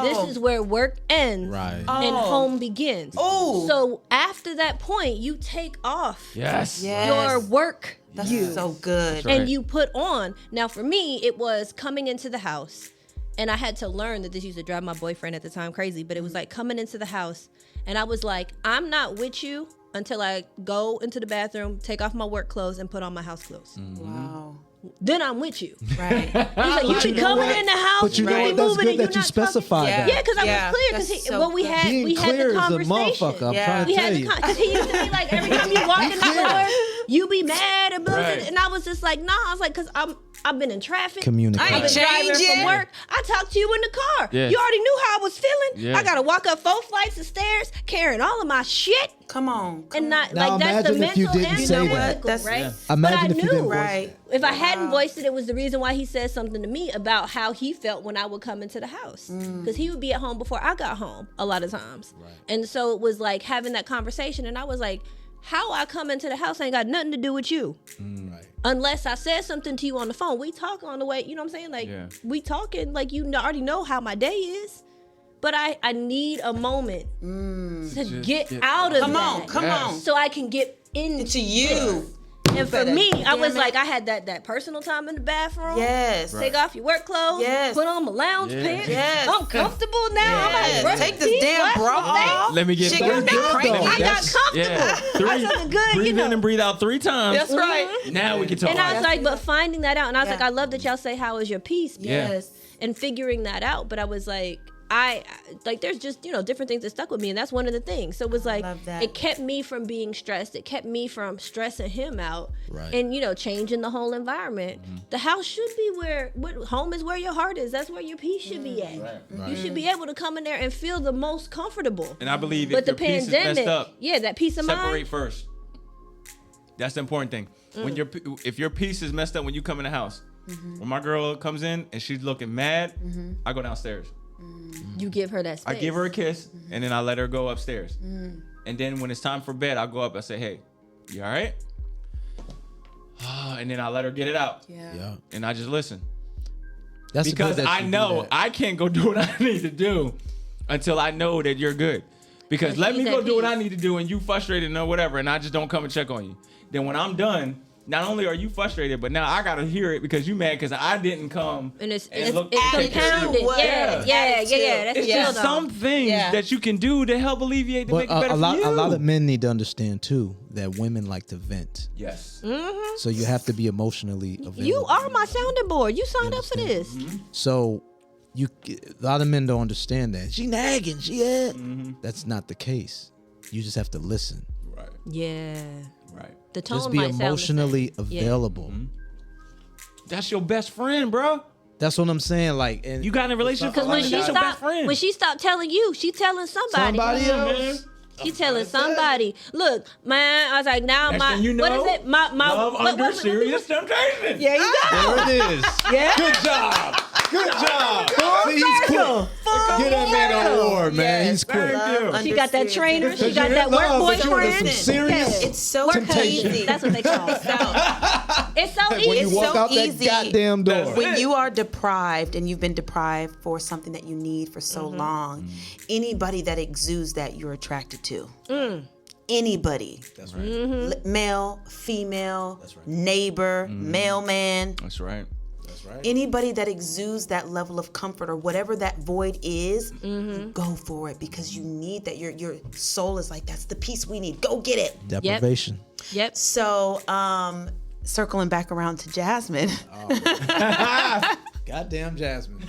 this is where work ends and home begins. So after that point, you take off your work. That's so good. And you put on. Now for me, it was coming into the house, and I had to learn that this used to drive my boyfriend at the time crazy, but it was like coming into the house, and I was like, I'm not with you until I go into the bathroom, take off my work clothes, and put on my house clothes. Wow. Then I'm with you. Right. He's like, you be coming in the house, But you know be what? That's moving, good and you're that you not specified talking. that. Yeah, because I was clear. Because so we had Being we had clear the is a conversation. motherfucker. I'm trying to We tell had you. because he used to be like, every time you walk in the door, you be mad and blah, and I was just like, nah. I was like, because I've been in traffic. Communicate. I've been driving from work. I talked to you in the car. You already knew how I was feeling. I gotta walk up 4 flights of stairs carrying all of my shit. Come on. And not Now like that's the imagine if you mental didn't and say the that. physical, right? Imagine but if I you didn't knew, voice it. if I hadn't voiced it, it was the reason why he said something to me about how he felt when I would come into the house. Because he would be at home before I got home a lot of times. And so it was like having that conversation, and I was like, how I come into the house ain't got nothing to do with you. Unless I said something to you on the phone. We talk on the way, you know what I'm saying? Like, we talking, like, you already know how my day is. But I need a moment to get out of that. Come on. So I can get into you. And for me, I was like, I had that personal time in the bathroom. Yes. Take off your work clothes. Yes. Put on my lounge pants. Yes. I'm comfortable now. Yes. I'm like, Take this damn bra off. Let me get Shit, three. you're not crazy. I got comfortable. I felt good, Breathe in and breathe out 3 times. That's right. Now we can talk. And I was like, but finding that out, and I was like, I love that y'all say, how is your peace? Yes. And figuring that out. But I was like, there's just, different things that stuck with me, and that's one of the things. So it was like, it kept me from being stressed. It kept me from stressing him out, and changing the whole environment. The house should be home is where your heart is. That's where your peace should be at. You should be able to come in there and feel the most comfortable. And I believe but if the your peace is pandemic, messed up, that peace of mind. separate first. That's the important thing. When if your peace is messed up when you come in the house, when my girl comes in and she's looking mad, I go downstairs. You give her that space. I give her a kiss, and then I let her go upstairs. And then when it's time for bed, I go up. I say, "Hey, you all right?" And then I let her get it out. Yeah. And I just listen. That's because good that I you do know that. I can't go do what I need to do until I know that you're good. Because let me go do what I need to do, and you frustrated or whatever, and I just don't come and check on you. Then when I'm done, not only are you frustrated, but now I gotta hear it because you mad because I didn't come. And it's compounded. compounded. Yeah. That's It's chill, just though. some things that you can do to help alleviate to But make it better a lot for you. a lot of men need to understand too that women like to vent. Yes. So you have to be emotionally available. You are my sounding board. You signed up for this. So a lot of men don't understand that. She nagging. That's not the case. You just have to listen. Right. Yeah. Right. The tone Just be might sound the same. emotionally available. That's your best friend, bro. That's what I'm saying. Like, and You got in a relationship Because when that's she stopped telling you, she telling somebody. somebody else. She telling somebody. Look, man. I was like, now Next my thing you know, what is it? My love what under was it? serious temptation. Yeah, you go. There it is. Yeah. Good job. Good job. See, he's quick. Get that man an award, man. He's quick. She got that trainer. She Because got you're that in work love, but you're under boyfriend. some serious It's so temptation. easy. That's what they call it. It's so easy. When you It's walk so out that easy. goddamn door. When you are deprived and you've been deprived for something that you need for so long, anybody that exudes that you're attracted to. Anybody. That's right. Male, female, neighbor, mailman. That's right. Anybody that exudes that level of comfort or whatever that void is, go for it because you need that. Your soul is like, that's the peace we need. Go get it. Deprivation. Yep. So, circling back around to Jasmine. Goddamn Jasmine.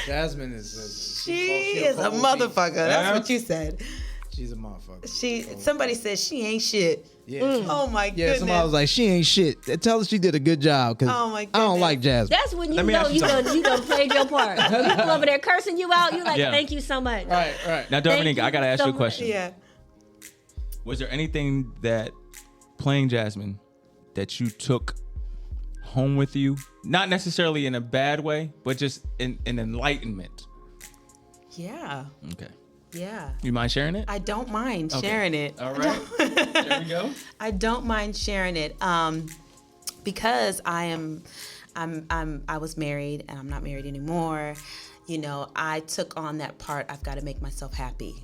Jasmine is She is a motherfucker. That's what you said. She's a motherfucker. Somebody said she ain't shit. Yeah. Oh my goodness. Yeah, somebody was like, she ain't shit. Tell her she did a good job. Cause Oh my I don't goodness. like Jasmine. That's when you know you done played your part. People over there cursing you out. You like, thank you so much. Right. Now, Darvinique, I gotta ask you a question. Yeah. Was there anything that playing Jasmine that you took home with you? Not necessarily in a bad way, but just in enlightenment. Yeah. Okay. Yeah. You mind sharing it? I don't mind sharing it. All right. There we go. I don't mind sharing it. Because I was married and I'm not married anymore. You know, I took on that part. I've got to make myself happy.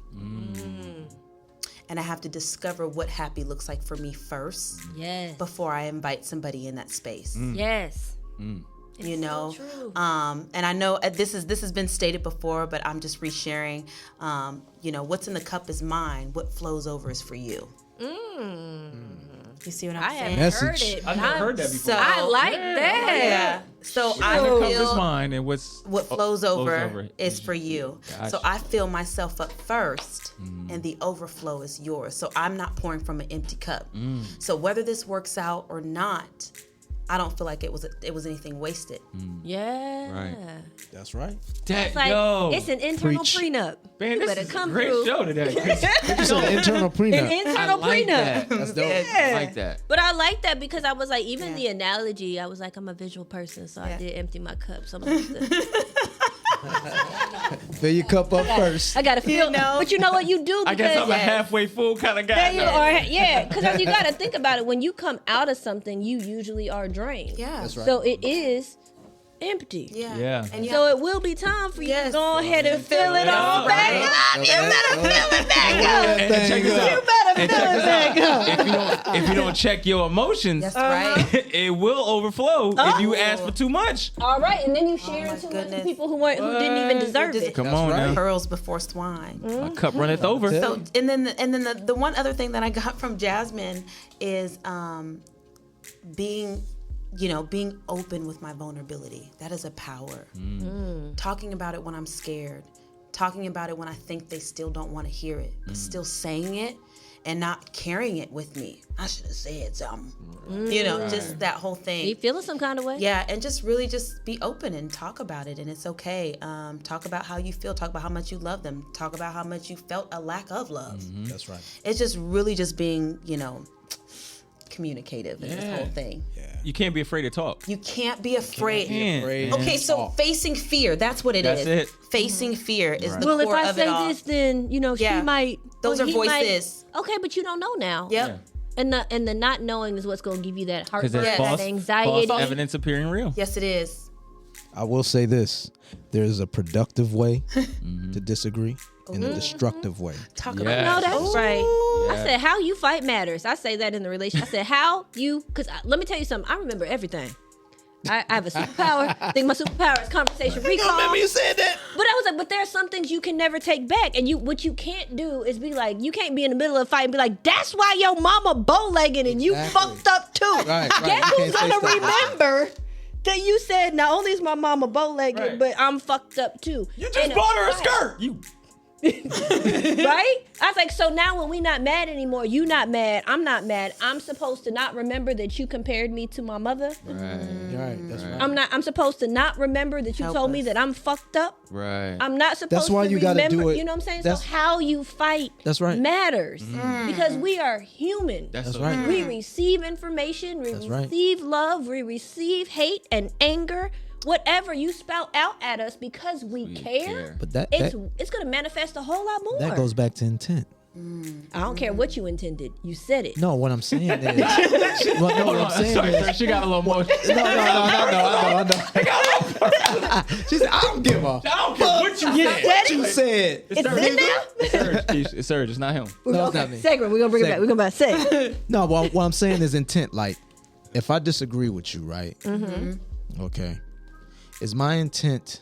And I have to discover what happy looks like for me first. Yes. Before I invite somebody in that space. Yes. You know, so true. and I know this has been stated before, but I'm just resharing. You know, what's in the cup is mine. What flows over is for you. You see what I'm saying? I haven't heard it. I've never heard that before. So, I like that. Yeah. So I The cup is feel mine, and what flows over is for you. Gotcha. So I fill myself up first, and the overflow is yours. So I'm not pouring from an empty cup. So whether this works out or not, I don't feel like it was anything wasted. Yeah. Right. That's right. It's like, it's an internal prenup. Man, You this better is come a great through. show today. It's an internal prenup. An internal I like prenup. that. That's dope. Yeah. I like that. But I like that because I was like, even the analogy, I was like, I'm a visual person, so I did empty my cup. So I'm Fill your cup up first. I gotta feel, but you know what you do? I guess because- I'm a halfway full kind of guy. There you are. Yeah, because you got to think about it. When you come out of something, you usually are drained. Yeah. That's right. So it is empty. Yeah. And So it will be time for you to go ahead and fill it all Right. back up. You better fill it back up. And check this out. You better And fill check it this back out. up. If you don't check your emotions, That's right. it will overflow if you ask for too much. All right, and then you sharing too much with people who didn't even deserve it. Come on now. Pearls before swine. My cup runneth over. So and then the one other thing that I got from Jasmine is being open with my vulnerability. That is a power. Talking about it when I'm scared. Talking about it when I think they still don't want to hear it. But still saying it and not carrying it with me. I should have said something. You know, just that whole thing. You feeling some kind of way? Yeah, and just really just be open and talk about it, and it's okay. Talk about how you feel. Talk about how much you love them. Talk about how much you felt a lack of love. That's right. It's just really just being, communicative in this whole thing. You can't be afraid to talk. You can't be afraid. Can't. Okay, so facing fear, that's what it is. That's it. Facing fear is the Well, if core I of it all. say this, then she might. Those or are he might- voices. Okay, but you don't know now. Yep. And the not knowing is what's going to give you that Because heartburn, there's that false anxiety. evidence appearing real. Yes, it is. I will say this. There's a productive way to disagree and a destructive way. Talk Yes. about No, that's right. Yeah. I said how you fight matters. I say that in the relationship. I said how you, because let me tell you something. I remember everything. I have a superpower. I think my superpower is conversation recall. Remember you said that? But I was like, but there are some things you can never take back. And what you can't do is be like, you can't be in the middle of a fight and be like, that's why your mama bow-legged and you fucked up too. Right. Guess You who's can't say gonna stuff. remember that you said not only is my mama bow-legged, Right. but I'm fucked up too. You just bought her a skirt. You. Right? I was like, so now when we not mad anymore, you not mad, I'm not mad. I'm supposed to not remember that you compared me to my mother. Right. That's right. I'm supposed to not remember that you Help told me us. that I'm fucked up. Right. I'm not supposed That's why to you gotta remember. do it. You know what I'm saying? That's- So how you fight That's right. matters because we are human. That's right. We receive information, we That's right. receive love, we receive hate and anger, whatever you spout out at us because we care. But that It's gonna manifest a whole lot more. that goes back to intent. I don't care what you intended. You said it. No, what I'm saying is, what I'm saying Sorry, is, sir, she got a little motion. I know. She said, I don't give a I don't care what you said. what you said. It's in there. It's Serge. It's not him. No, it's not me. Segrin, we're gonna bring it back. We're gonna say. No, what I'm saying is intent. Like, if I disagree with you, right? Okay. Is my intent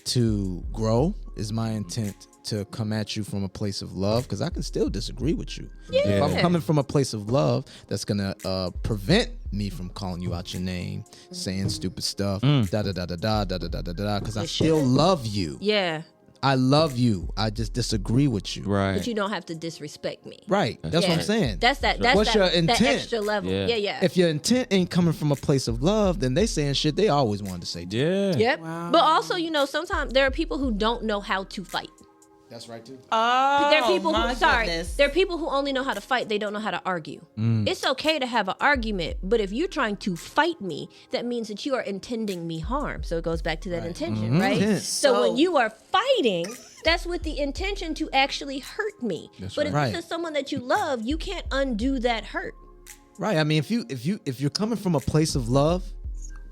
to grow? Is my intent to come at you from a place of love? Because I can still disagree with you. If I'm coming from a place of love, that's gonna prevent me from calling you out your name, saying stupid stuff, da da da da da da da da da da. Because I still love you. Yeah. I love you. I just disagree with you. Right. But you don't have to disrespect me. Right. That's what I'm saying. That's What's your intent? That extra level. Yeah. If your intent ain't coming from a place of love, then they saying shit they always wanted to say. Yeah. Yep. Wow. But also, sometimes there are people who don't know how to fight. That's right too. Oh, there are people who goodness. there are people who only know how to fight. They don't know how to argue. It's okay to have an argument, but if you're trying to fight me, that means that you are intending me harm. So it goes back to that intention, right? So when you are fighting, that's with the intention to actually hurt me. That's but right. if this is someone that you love, you can't undo that hurt. Right. I mean, if you're coming from a place of love,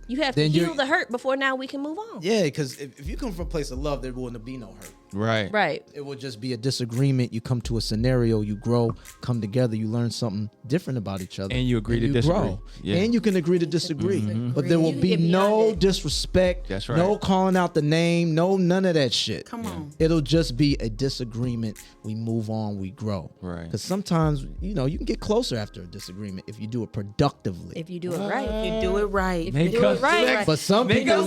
you have to heal the hurt before now we can move on. Yeah, because if you come from a place of love, there wouldn't be no hurt. Right. Right. It will just be a disagreement. You come to a scenario, you grow, come together, you learn something different about each other. And you agree to disagree. Grow. Yeah. And you can agree to disagree. But there will be no disrespect. That's right. No calling out the name. No, none of that shit. Come on. It'll just be a disagreement. We move on, we grow. Right. Because sometimes, you can get closer after a disagreement if you do it productively. If you do it right. If you do it right. If you do it right. But some people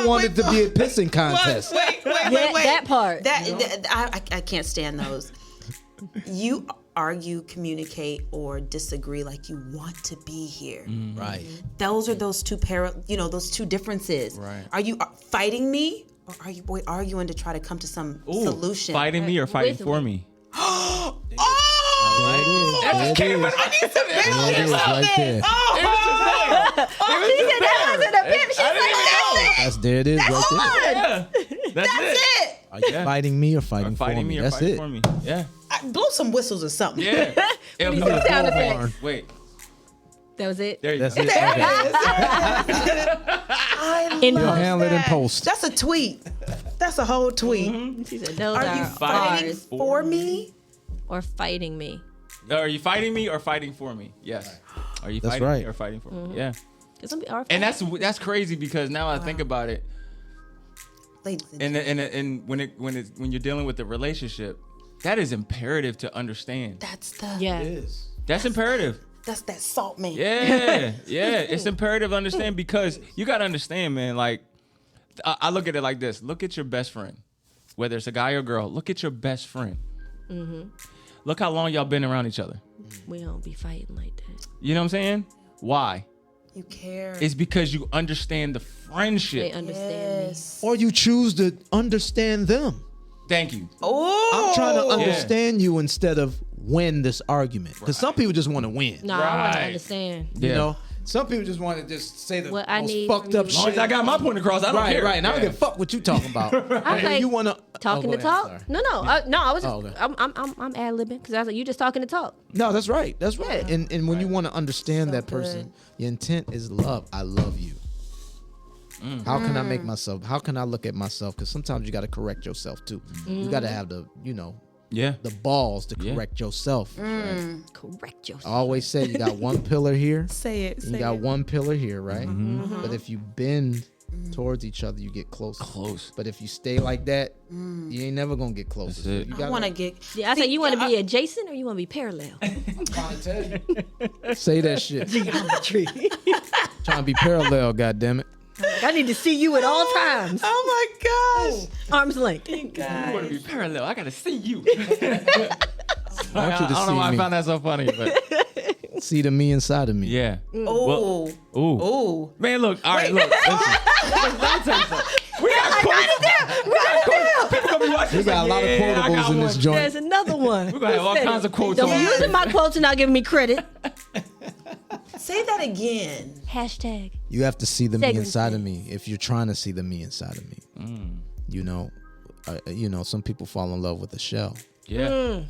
want it to be a pissing contest. Wait. That part. I can't stand those. You argue, communicate, or disagree like you want to be here. Right. Those are those two those two differences. Right. Are you fighting me, or are you arguing to try to come to some solution? Fighting me or fighting for me? Oh! There it is. I need some There right there. She said that wasn't a pimp. She's like, There it is right there. Yeah. That's it. Are you fighting me or fighting for me? Or That's fighting it. for me. Yeah. Blow some whistles or something. Yeah. We need some sound effects. Wait. That was it. There you That's go. it. In You'll post. handle it in post. That's a tweet. That's a whole tweet. She said, those Are you fighting ours. for me? Or fighting me. Are you fighting me or fighting for me? Yes. Are you fighting me or fighting for me? Yeah. And that's crazy because now I think about it. And when you're dealing with the relationship, that is imperative to understand. That's imperative. That's that salt man. Yeah, it's imperative to understand because you gotta understand, man. Like I look at it like this: look at your best friend, whether it's a guy or girl. Look at your best friend. Look how long y'all been around each other. We don't be fighting like that. You know what I'm saying? Why? You care. It's because you understand the friendship. They understand me. Or you choose to understand them. Thank you. Oh, I'm trying to understand you instead of win this argument. Because some people just want to win. No, I want to understand. You know? Some people just want to just say the What I most need fucked from up you. shit. As long as I got my point across, I don't care. Right. And I don't give a fuck what you talking about. I was like, you want to talking to talk? No. I was just, okay. I'm ad-libbing because I was like, you just talking to talk. No, that's right. That's right. Yeah. And when you want to understand that person, your intent is love. I love you. How can I make myself? How can I look at myself? Because sometimes you got to correct yourself too. You got to have the, the balls to correct yourself. Right? Correct yourself. I always say you got one pillar here. Say it. You got one pillar here, right? But if you bend towards each other, you get close. But if you stay like that, you ain't never gonna get closer. So you I want to get. Yeah, I said you want to be adjacent or you want to be parallel? Say that shit. Geometry. Trying to be parallel, goddammit. I need to see you at all times. Oh my gosh. Arm's length. You want to be parallel. I got to see you. I want you to I don't know why I found that so funny, but see the me inside of me. yeah. Oh. Ooh. Man, look. All right, look. Listen. Let me tell you something. We got quotes. People gonna be watching. We got a lot of quotables in this joint. There's another one. We're gonna have all kinds of quotes. Don't be using my quotes and not giving me credit. Say that again. Hashtag. You have to see the me Segrin inside of me if you're trying to see the me inside of me. Some people fall in love with the shell. Yeah.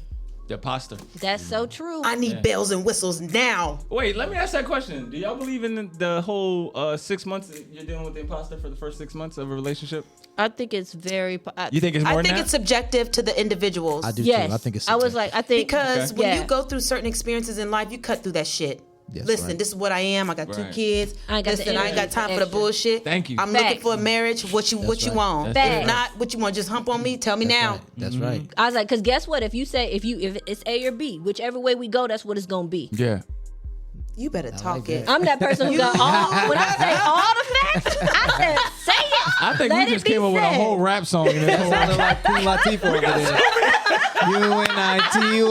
The imposter. That's so true. I need bells and whistles now. Wait, let me ask that question. Do y'all believe in the whole 6 months you're dealing with the imposter for the first 6 months of a relationship? I think it's very. You think it's more I than think that? it's subjective to the individuals. I do Yes. too. I think it's I was like, I think Because Okay. when Yeah. you go through certain experiences in life, you cut through that shit. Yes, Listen, right. this is what I am. I got 2 Right. kids. I ain't got the Listen, I ain't got energy time for for the extra. bullshit. Thank you. I'm Facts. looking for a marriage. What you right. want? Facts. Not what you want. Just hump on me. Tell me now. That's right. I was like, because guess what? If it's A or B, whichever way we go, that's what it's gonna be. Yeah. You better talk like it. that. I'm that person who got all. When I say all the facts, I said say it. I think Let we it just be came up with a said. whole rap song. And It sounded like Queen Latifah over there. UNITY.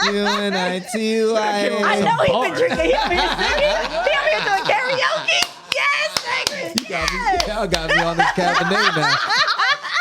UNITY. I know he's been drinking. He's been singing. He over here doing karaoke. Yes, Segrin. Y'all got me on this Cabernet now.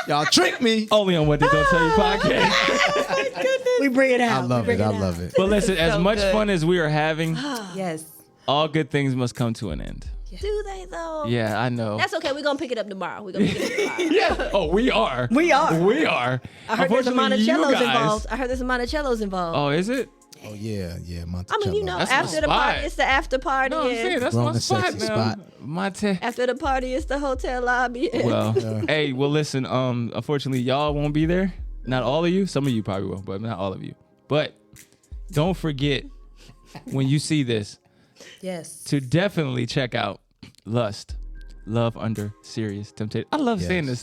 Y'all tricked me. Only on What They Don't Tell You podcast. We bring it out. I love it. I love it. But listen, as so much good. fun as we are having, Yes. all good things must come to an end. Do they though? Yeah, I know. That's okay. We're gonna pick it up tomorrow. We're gonna pick it up tomorrow. Yeah. Oh, we are. We are. We are. I heard there's a Unfortunately, you Monticello's guys- involved. I heard there's a Monticello's involved. Oh, is it? Oh yeah, Monticello. I mean, you know, That's my after the spot. party, it's the after party. No, I'm saying that's Grown my and spot sexy now. spot. Monte. After the party, it's the hotel lobby. Well, hey, well, listen. Unfortunately, y'all won't be there. Not all of you. Some of you probably will, but not all of you. But don't forget when you see this Yes. to definitely check out Lust, Love Under Serious Temptation. I love saying this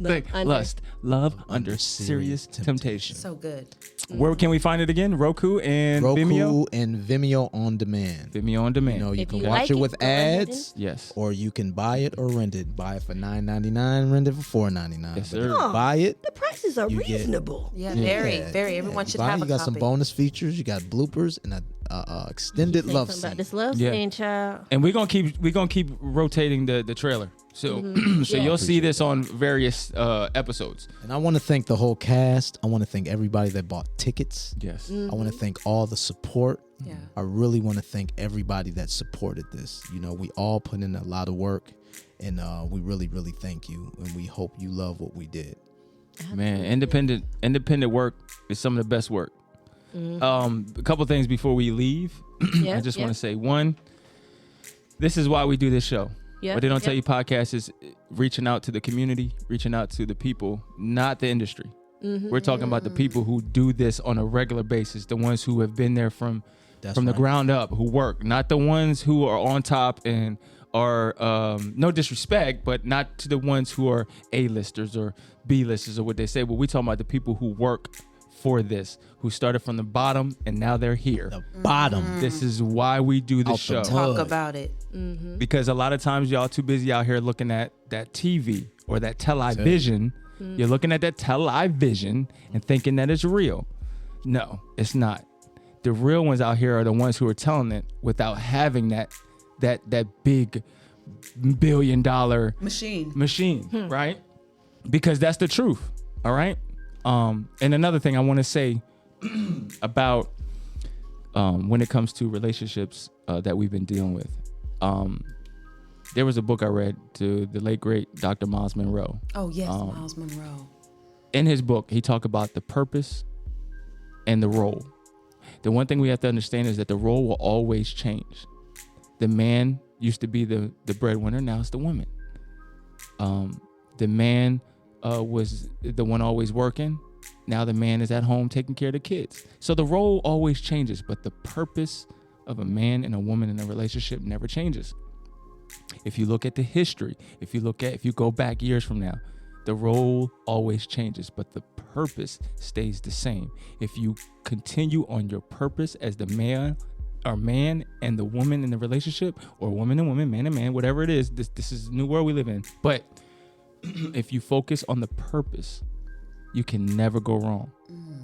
thing. under. Lust, Love Under Serious Temptation. So good. Where can we find it again? Roku and Roku Vimeo. and Vimeo on demand. Vimeo on demand. You know, you If can you watch like it it, with go ahead ads. Yes. Or you can buy it or rent it. Buy it for $9.99, rent it for $4.99. Yes, But sir. if you buy it. The prices are You get- reasonable. Yeah, very. Everyone should buy it. have a You got copy. some bonus features. You got bloopers and a extended love Something scene. about this love Yeah. scene, child. And we're gonna keep rotating the trailer. So so you'll see this on various episodes. And I want to thank the whole cast. I want to thank everybody that bought tickets. Yes. I want to thank all the support. Yeah. I really want to thank everybody that supported this. You know, we all put in a lot of work, and we really, really thank you. And we hope you love what we did. Man, independent work is some of the best work. A couple things before we leave. Yeah, I just yeah. want to say, one, this is why we do this show. Yeah, What They Don't yeah. Tell You podcast is reaching out to the community, reaching out to the people, not the industry. We're talking about the people who do this on a regular basis, the ones who have been there from the right. ground up, who work, not the ones who are on top and are, no disrespect, but not to the ones who are A-listers or B-listers or what they say. But we talking about the people who work for this, who started from the bottom and now they're here. The bottom. This is why we do the Out the show. Talk Good. about it. Because a lot of times y'all too busy out here looking at that TV or that television. You're looking at that television and thinking that it's real. No, it's not. The real ones out here are the ones who are telling it without having that big $1 billion machine, right? Because that's the truth. All right. And another thing I want to say about when it comes to relationships that we've been dealing with. There was a book I read to the late great Dr. Miles Monroe. Oh yes, Miles Monroe. In his book, he talked about the purpose and the role. The one thing we have to understand is that the role will always change. The man used to be the breadwinner, now it's the woman. The man was the one always working. Now the man is at home taking care of the kids. So the role always changes, but the purpose of a man and a woman in a relationship never changes. If you look at the history, if you go back years from now, the role always changes, but the purpose stays the same. If you continue on your purpose as the man and the woman in the relationship, or woman and woman, man and man, whatever it is, this is the new world we live in. But if you focus on the purpose, you can never go wrong.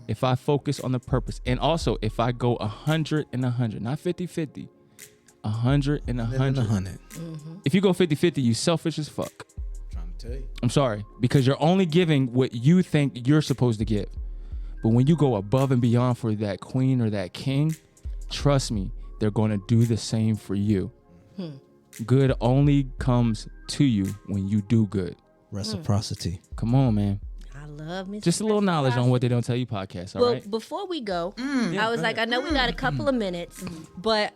If I focus on the purpose, and also if I go 100 and 100, not 50-50, 100 and 100. If you go 50-50, you selfish as fuck. Trying to tell you. I'm sorry, because you're only giving what you think you're supposed to give. But when you go above and beyond for that queen or that king, trust me, they're going to do the same for you. Good only comes to you when you do good. Reciprocity. Come on, man. I love me. Just a little knowledge on What They Don't Tell You podcast, all Well, right? before we go, I was like, I know we got a couple of minutes, but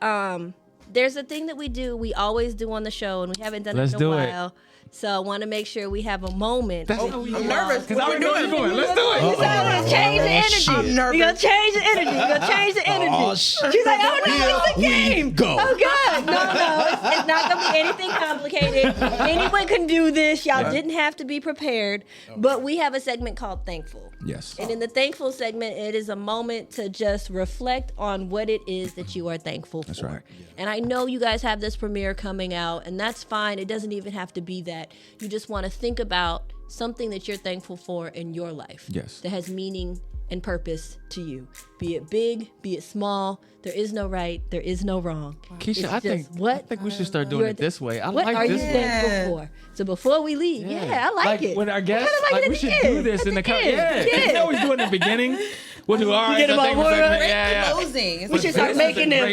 there's a thing that we do. We always do on the show, and we haven't done Let's it in a do it. while. So I want to make sure we have a moment. I'm nervous. Because I already know where you're going. Let's do it. You said we're gonna change the energy. I'm nervous. You're gonna change the energy. You're gonna change the energy. Oh, shit. She's like, oh no, it's a game. Go. Oh good. No, it's not gonna be anything complicated. Anyone can do this. Y'all didn't have to be prepared. But we have a segment called Thankful. Yes. And in the Thankful segment, it is a moment to just reflect on what it is that you are thankful for. right. And I know you guys have this premiere coming out, and that's fine. It doesn't even have to be that. You just want to think about something that you're thankful for in your life. Yes. That has meaning and purpose to you. Be it big, be it small. There is no right, there is no wrong. Keisha, I think we should start doing it this way. I what like are this you one. thankful for? So before we leave, I like it. When our guests, like we should do this in the yeah. You know we do it in the beginning. We'll do all right. Get them all warmed up. Closing. We should start making them.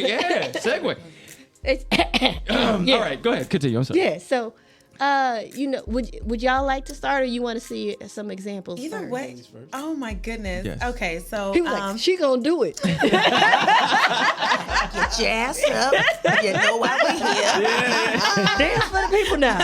Segue. All right, go ahead. Continue. I'm sorry. Yeah. So, would y'all like to start, or you want to see some examples? Either first? way. Oh my goodness. Yes. Okay, so he was like, she gonna do it. Get your ass up. You know why we're here. Dance for the people now.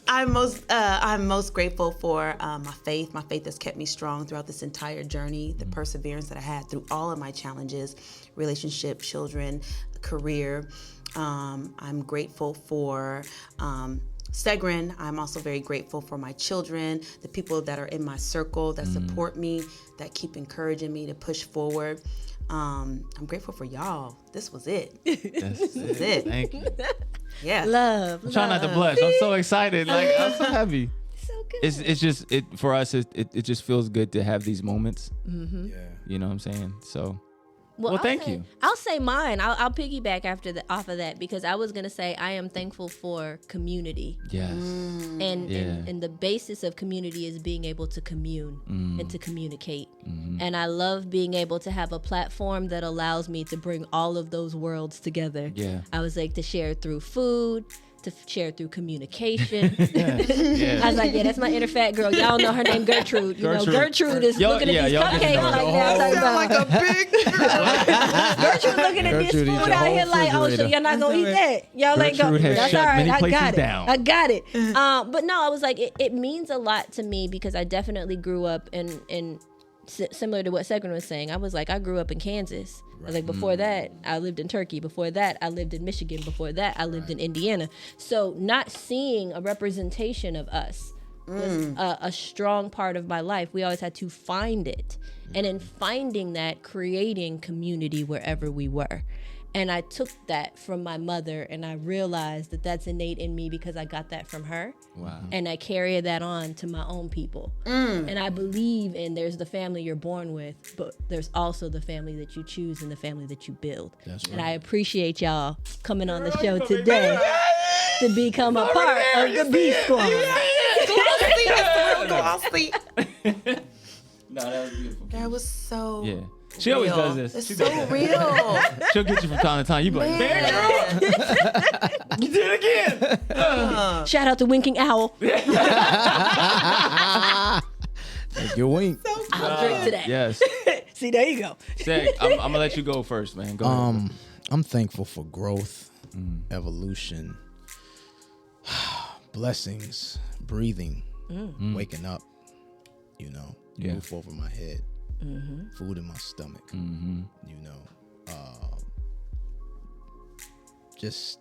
I'm most grateful for my faith. My faith has kept me strong throughout this entire journey. The perseverance that I had through all of my challenges, relationship, children, career. I'm grateful for Segrin. I'm also very grateful for my children, the people that are in my circle that support me, that keep encouraging me to push forward. I'm grateful for y'all. This was it. This was it. Thank you. Yeah. Love. I'm trying not to blush. I'm so excited. Like, I'm so happy. So good. It's just for us. It just feels good to have these moments. Mm-hmm. Yeah. You know what I'm saying? So. Well, thank you. I'll say mine. I'll piggyback off of that, because I was gonna say I am thankful for community. Yes. And the basis of community is being able to commune and to communicate. And I love being able to have a platform that allows me to bring all of those worlds together. Yeah. I was like, to share through food, to share through communication. Yeah. I was like, that's my inner fat girl. Y'all know her name Gertrude. Gertrude is looking at these cupcakes like that. Sound like a big Gertrude looking at this food out here like, so y'all not gonna eat that? Y'all ain't gonna. That's all right. I got it. But no, I was like, it means a lot to me, because I definitely grew up in similar to what Segrin was saying. I was like, I grew up in Kansas. I was like, before that, I lived in Turkey. Before that, I lived in Michigan. Before that, I lived in Indiana. So not seeing a representation of us was a strong part of my life. We always had to find it. And in finding that, creating community wherever we were. And I took that from my mother, and I realized that that's innate in me because I got that from her. Wow. And I carry that on to my own people. And I believe in there's the family you're born with, but there's also the family that you choose and the family that you build. That's right. And I appreciate y'all coming on the show today to become a part of the B Squad. Glossy. No, that was beautiful. That was so. Yeah. She always does this. It's She so does that. real. She'll get you from time to time. You be like, man, girl, you did it again. Shout out to Winking Owl. Take your wink. I'll drink to that. Yes. See, there you go. Say, I'm gonna let you go first, man. Go ahead. I'm thankful for growth, evolution, blessings, breathing, waking up, roof over my head, food in my stomach, just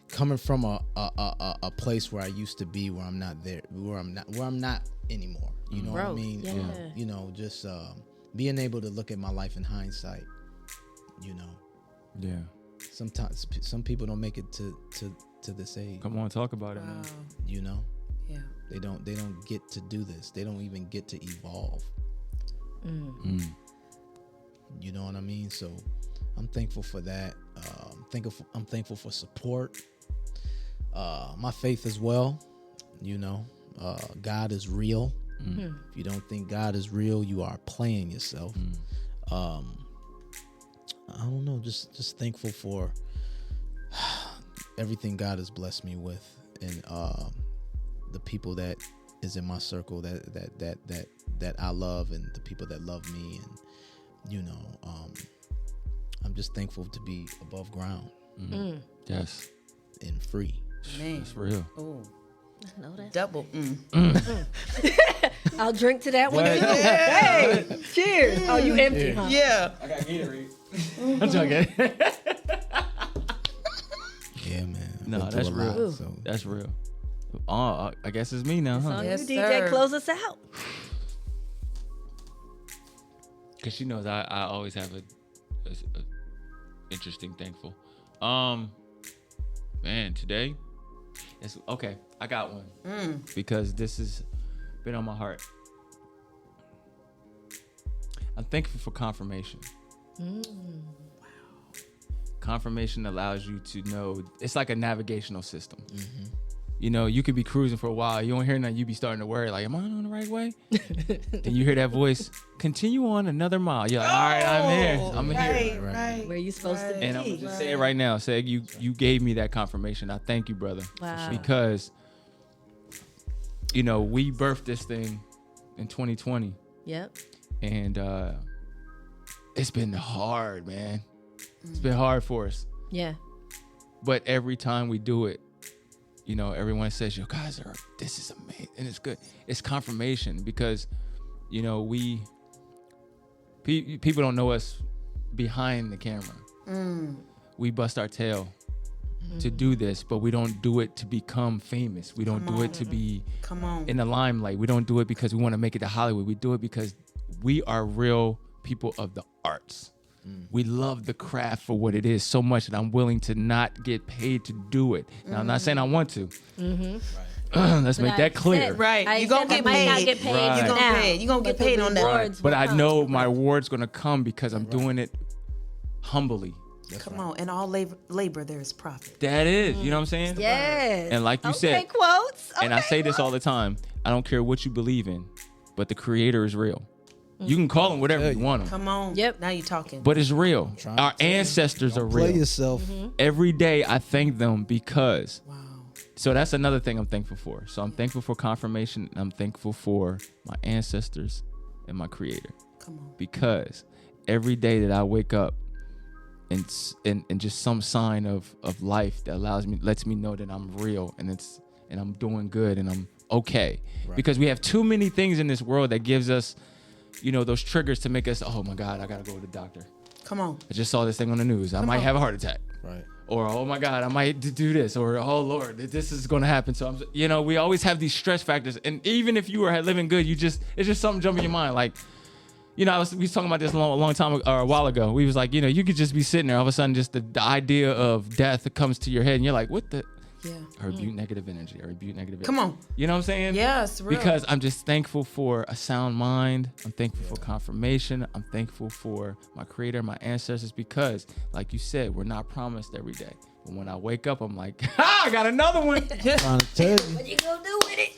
coming from a place where I used to be, where I'm not there, where I'm not anymore. You know what I mean? Yeah. Just being able to look at my life in hindsight. Yeah. Sometimes some people don't make it to this age. Come on, talk about it, man. Yeah. They don't get to do this. They don't even get to evolve. You know what I mean? So I'm thankful for that. I'm thankful for support. My faith as well. God is real. If you don't think God is real, you are playing yourself. I don't know, just thankful for everything God has blessed me with, and the people that is in my circle that I love, and the people that love me, and I'm just thankful to be above ground. Yes. And free. Man. That's real. Oh. I know that. Double. I'll drink to that one. Yeah. Hey, cheers. Oh, you empty, huh? Yeah. I got Gatorade. I'm joking. Yeah, man. No, Been that's through a lot, real. so. That's real. I guess it's me now, huh? So Yes, you, DJ, sir. close us out. Because she knows I always have interesting, thankful. Man, today it's okay. I got one because this has been on my heart. I'm thankful for confirmation. Wow. Confirmation allows you to know. It's like a navigational system. Mm-hmm. You know, you could be cruising for a while. You don't hear nothing. You be starting to worry, like, am I on the right way? Then you hear that voice, continue on another mile. You're like, all right, I'm here. I'm here. Right. Where you supposed to be. And I'm going to just say it right now. Say, you gave me that confirmation. I thank you, brother. Wow. Because, you know, we birthed this thing in 2020. Yep. And it's been hard, man. It's been hard for us. Yeah. But every time we do it, you know, everyone says, yo, guys, this is amazing. And it's good. It's confirmation because, you know, people don't know us behind the camera. We bust our tail to do this, but we don't do it to become famous. We don't do it to be in the limelight. We don't do it because we want to make it to Hollywood. We do it because we are real people of the arts. We love the craft for what it is so much that I'm willing to not get paid to do it. Now, I'm not saying I want to. Let's make that clear. Right. You're going to get paid. Not get paid. Right. You're going to pay. You're going to get paid on that. Right. But I know my reward's going to come because I'm doing it humbly. Come on. In all labor, there is profit. That is. You know what I'm saying? Yes. And like you said. Quotes. And I say this all the time. I don't care what you believe in, but the creator is real. You can call him whatever you want him. Come on. Yep. Now you're talking. But it's real. Our ancestors are real. Play yourself. Every day I thank them because. Wow. So that's another thing I'm thankful for. So I'm thankful for confirmation. And I'm thankful for my ancestors and my creator. Come on. Because every day that I wake up and just some sign of life that lets me know that I'm real and I'm doing good and I'm okay. Right. Because we have too many things in this world that gives us, you know, those triggers to make us, oh my God, I gotta go to the doctor. Come on. I just saw this thing on the news. I might have a heart attack. Right. Or, oh my God, I might do this. Or, oh Lord, this is gonna happen. So you know, we always have these stress factors. And even if you are living good, it's just something jumping in your mind. Like, you know, we was talking about this a long time or a while ago. We was like, you know, you could just be sitting there, all of a sudden just the idea of death comes to your head and you're like, what the? Yeah. I rebuke negative energy. I rebuke negative energy. Come on. You know what I'm saying? Yes, real. Because I'm just thankful for a sound mind. I'm thankful for confirmation. I'm thankful for my creator, my ancestors, because like you said, we're not promised every day. But when I wake up, I'm like, I got another one. Trying to tell you. What you gonna do with it?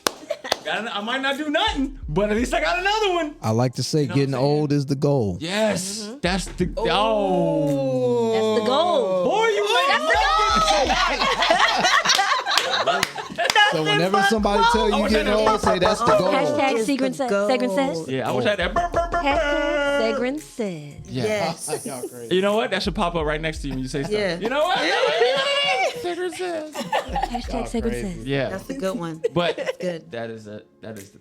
I might not do nothing, but at least I got another one. I like to say getting old is the goal. Yes. That's the That's the goal. Boy, you So whenever somebody tell you getting old, say that's the goal. Hashtag Segrin says. Yeah, I wish I had that. Hashtag Segrin says. Yeah. Yes. You know what? That should pop up right next to you when you say stuff. Yeah. You know what? Segrin says. Hashtag Segrin says. Yeah. That's a good one. But good. that is the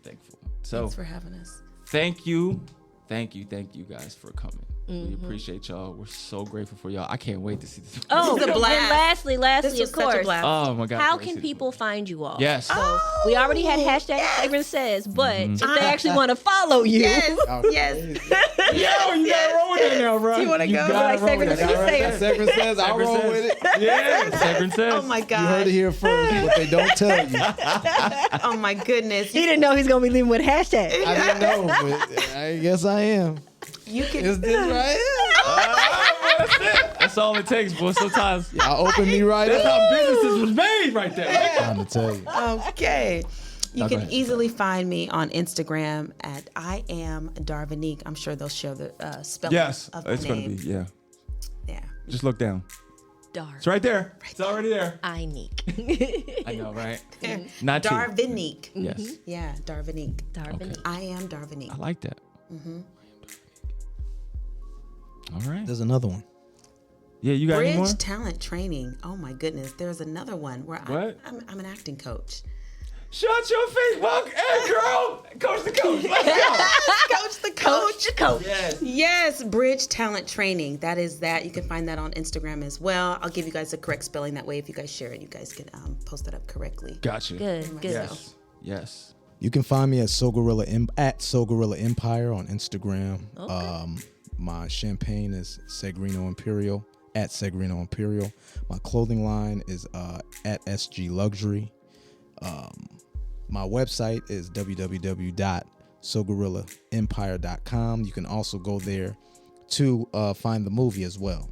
thankful. So Thanks for having us. thank you guys for coming. We appreciate y'all. We're so grateful for y'all. I can't wait to see this. Oh, This is a blast. and lastly, This was of such a course, blast. Oh my God. how can people find you all? Yes. So we already had hashtag Segrin says, but if they actually want to follow you, Yes. Yo, you gotta roll with it now, bro. Do you want to go? like Segrin says. Segrin says, I'll roll with it. Yeah, Segrin says. Oh my God. You heard it here first, but they don't tell you. Oh my goodness. he didn't know he's gonna be leaving with hashtag. I didn't know, but I guess I am. You can. Is this right? That's all it takes, boy. Sometimes Y'all open me right that's up. how businesses was made right there. Trying to tell you. Okay. You go can ahead. easily find me on Instagram at I am Darvinique. I'm sure they'll show the spelling Yes, of my it's gonna name. be. Yeah, Yeah. just look down. Dar. It's right there. It's already there. I need. I know, right? Not you. Darvinique. Yes, Yeah, Darvinique. Darvinique. I am Darvinique. I like that. All right. There's another one. Yeah, you got any more? Bridge talent training. Oh my goodness. There's another one where What? I'm an acting coach. Shut your face, Buck. Hey, girl. Coach the coach. Let's go. Coach the coach. Yes. Yes, Bridge Talent Training. That is that. You can find that on Instagram as well. I'll give you guys the correct spelling. That way, if you guys share it, you guys can post it up correctly. Gotcha. Good. Yes. Yes. You can find me at at Soul Gorilla Empire on Instagram. Okay. My champagne is Segrino Imperial at Segrino Imperial. My clothing line is at SG Luxury. My website is www.sogorillaempire.com. You can also go there to find the movie as well.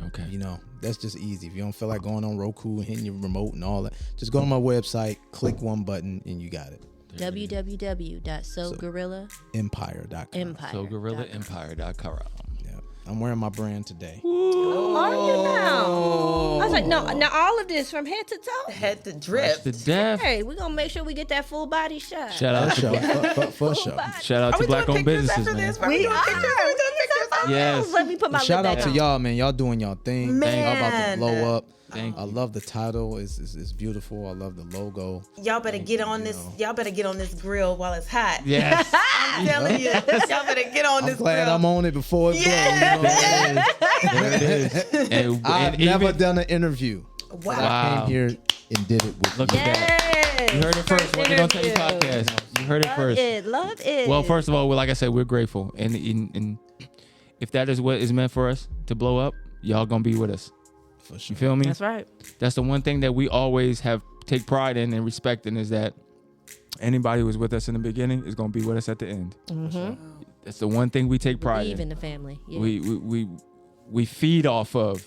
Okay. You know, that's just easy. If you don't feel like going on Roku and hitting your remote and all that, just go to my website, click one button, and you got it. www.sogorillaempire.com. Sogorillaempire.com. I'm wearing my brand today. Oh, are you now? I was like, no, now all of this from head to toe? Head to drip. The death. Hey, we're going to make sure we get that full body shot. Shout out to for sure. Shout out to black-owned businesses, man. We are. Yes. Let me put my Shout lip out back to on. y'all, man. Y'all doing y'all thing. Man. Y'all about to blow up. Thank I love the title. It's beautiful. I love the logo. Y'all better get on this. Y'all better get on this grill while it's hot. Yes. I'm telling you. Y'all better get on this grill. I'm glad I'm on it before it blows. There it is. And I've never done an interview. Wow. But I came here and did it with Look you. at that. You heard it first. What They Don't Tell You podcast. You heard it first. Love it. Well, first of all, like I said, we're grateful. And if that is what is meant for us to blow up, y'all going to be with us. For sure. You feel me? That's right. That's the one thing that we always take pride in and respect in, is that anybody who was with us in the beginning is going to be with us at the end. Mm-hmm. That's the one thing we take pride Believe in. in the family. Yeah. We feed off of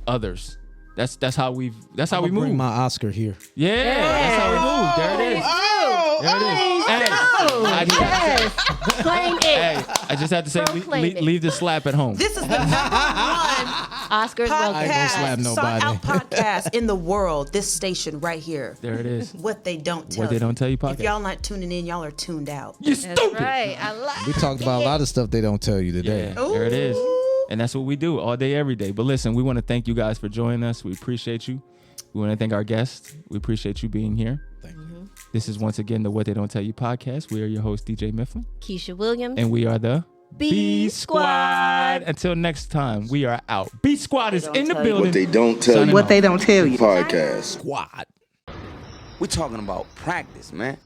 others. That's how we move. Bring my Oscar here. Yeah, that's how we move. There it is. There it is. Hey, I just have to say, leave the slap at home. This is the number one Oscars I ain't gonna slap nobody. sought out podcast in the world. This station right here. There it is. What they don't tell What They Don't Tell You podcast. If y'all not tuning in, y'all are tuned out. You That's stupid. right. I like We talked about a lot of stuff they don't tell you today. Yeah, there it is. And that's what we do all day, every day. But listen, we want to thank you guys for joining us. We appreciate you. We want to thank our guests. We appreciate you being here. Thank you. This is once again the What They Don't Tell You podcast. We are your host, DJ Mifflin. Keisha Williams. And we are the B Squad. Until next time, we are out. B Squad is in the building. What they don't tell you. What they don't tell you. Podcast. Squad. We're talking about practice, man.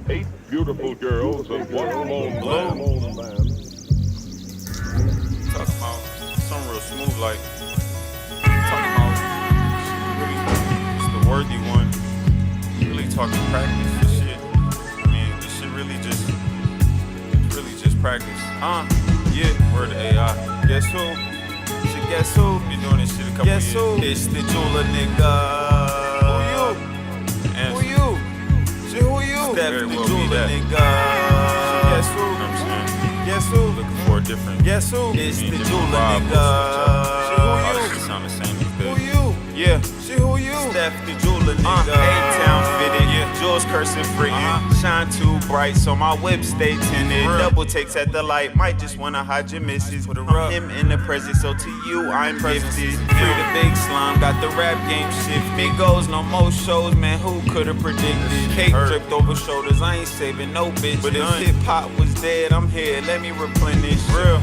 8 beautiful girls and 1 alone man. Talking about something real smooth, like talking about really just the worthy one. Really talking practice and shit. I mean, this shit really just practice. Yeah, word to AI. Guess who? Shit, guess who? Been doing this shit a couple years. Guess who? It's the jeweler, nigga. Who you? Who you? Shit, who you? Step the jeweler, nigga. Guess who? You know what I'm saying? Guess who? Looking for a different. Guess who? It's the jeweler, nigga. Shit, who you? Shit sound the same as this. Who you? Yeah. Shit, who you? Step the jeweler, nigga. A-town fitted. Yeah. Jewels cursing free. Shine too bright, so my whip stay tinted. Double takes at the light. Might just wanna hide your misses. I'm him in the present, so to you I'm gifted. Free the big slime, got the rap game shift. Migos, no more shows, man. Who could've predicted? Cake dripped over shoulders. I ain't saving no bitch. But if hip hop was dead, I'm here. Let me replenish. Real.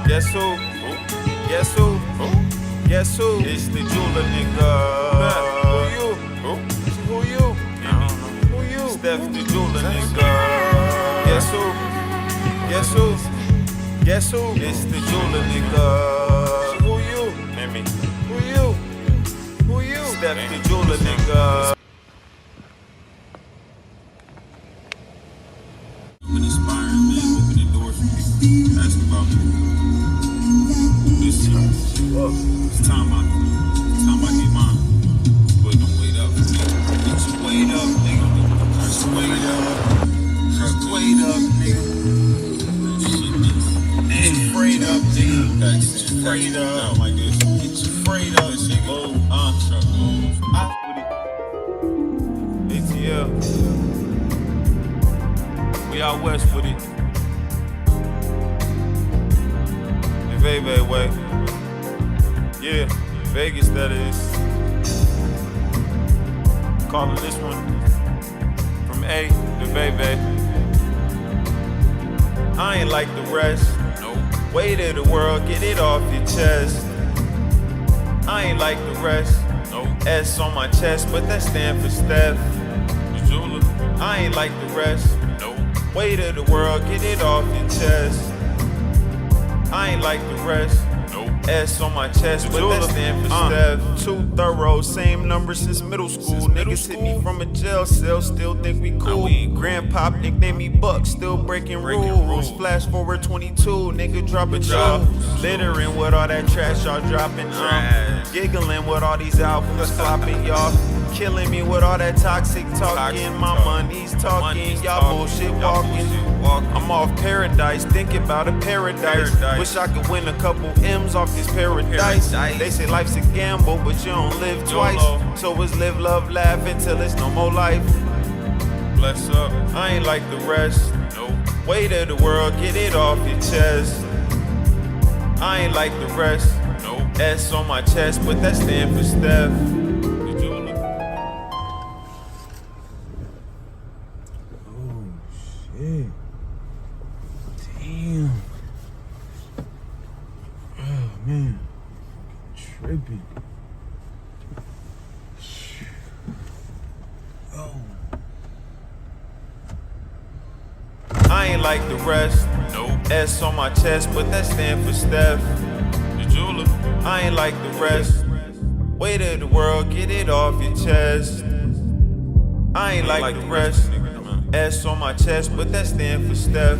Guess who? Guess who? Guess who? It's the jeweler, nigga. Who you? Who you? I don't know. Who you? Steph the jeweler, nigga. Guess who? Guess who? Guess who? It's the jeweler, nigga. Who you? Maybe. Who you? Who you? Steph the jeweler, nigga. I'm an inspiring man, opening doors for people. Ask about me. This time, it's time I get mine. But don't wait up, nigga. Get your weight up, nigga. Get your weight up. Get your weight up, nigga. Get your freight up, nigga. Get your freight up. Like this. Get your freight up, nigga. ATL. We out west with it. The Veve way. Yeah, Vegas that is. Calling this one from A to Veve. I ain't like the rest. Nope. Weight of the world, get it off your chest. I ain't like the rest. Nope. S on my chest, but that stand for Steph. I ain't like the rest. Nope. Weight of the world, get it off your chest. I ain't like the rest. S on my chest, but that stand for Steph. Too thorough, same number since middle school. Niggas hit me from a jail cell, still think we cool. Grandpop nicknamed me Buck, still breaking rules. Flash forward 22, nigga drop a jaw. Littering with all that trash y'all dropping. Giggling with all these albums flopping, y'all. Killing me with all that toxic talking. My money's talking, y'all bullshit walking. I'm off paradise, thinking about a paradise. Wish I could win a couple M's off this paradise. They say life's a gamble, but you don't live twice. So it's live, love, laugh until it's no more life. Bless up. I ain't like the rest. Weight of the world, get it off your chest. I ain't like the rest. S on my chest, but that stand for Steph. Shit. Damn. Oh man. Tripping. Oh. I ain't like the rest. S on my chest, but that stand for Steph. I ain't like the rest. Weight of the world, get it off your chest. I ain't like the rest. S on my chest, but that stand for Steph.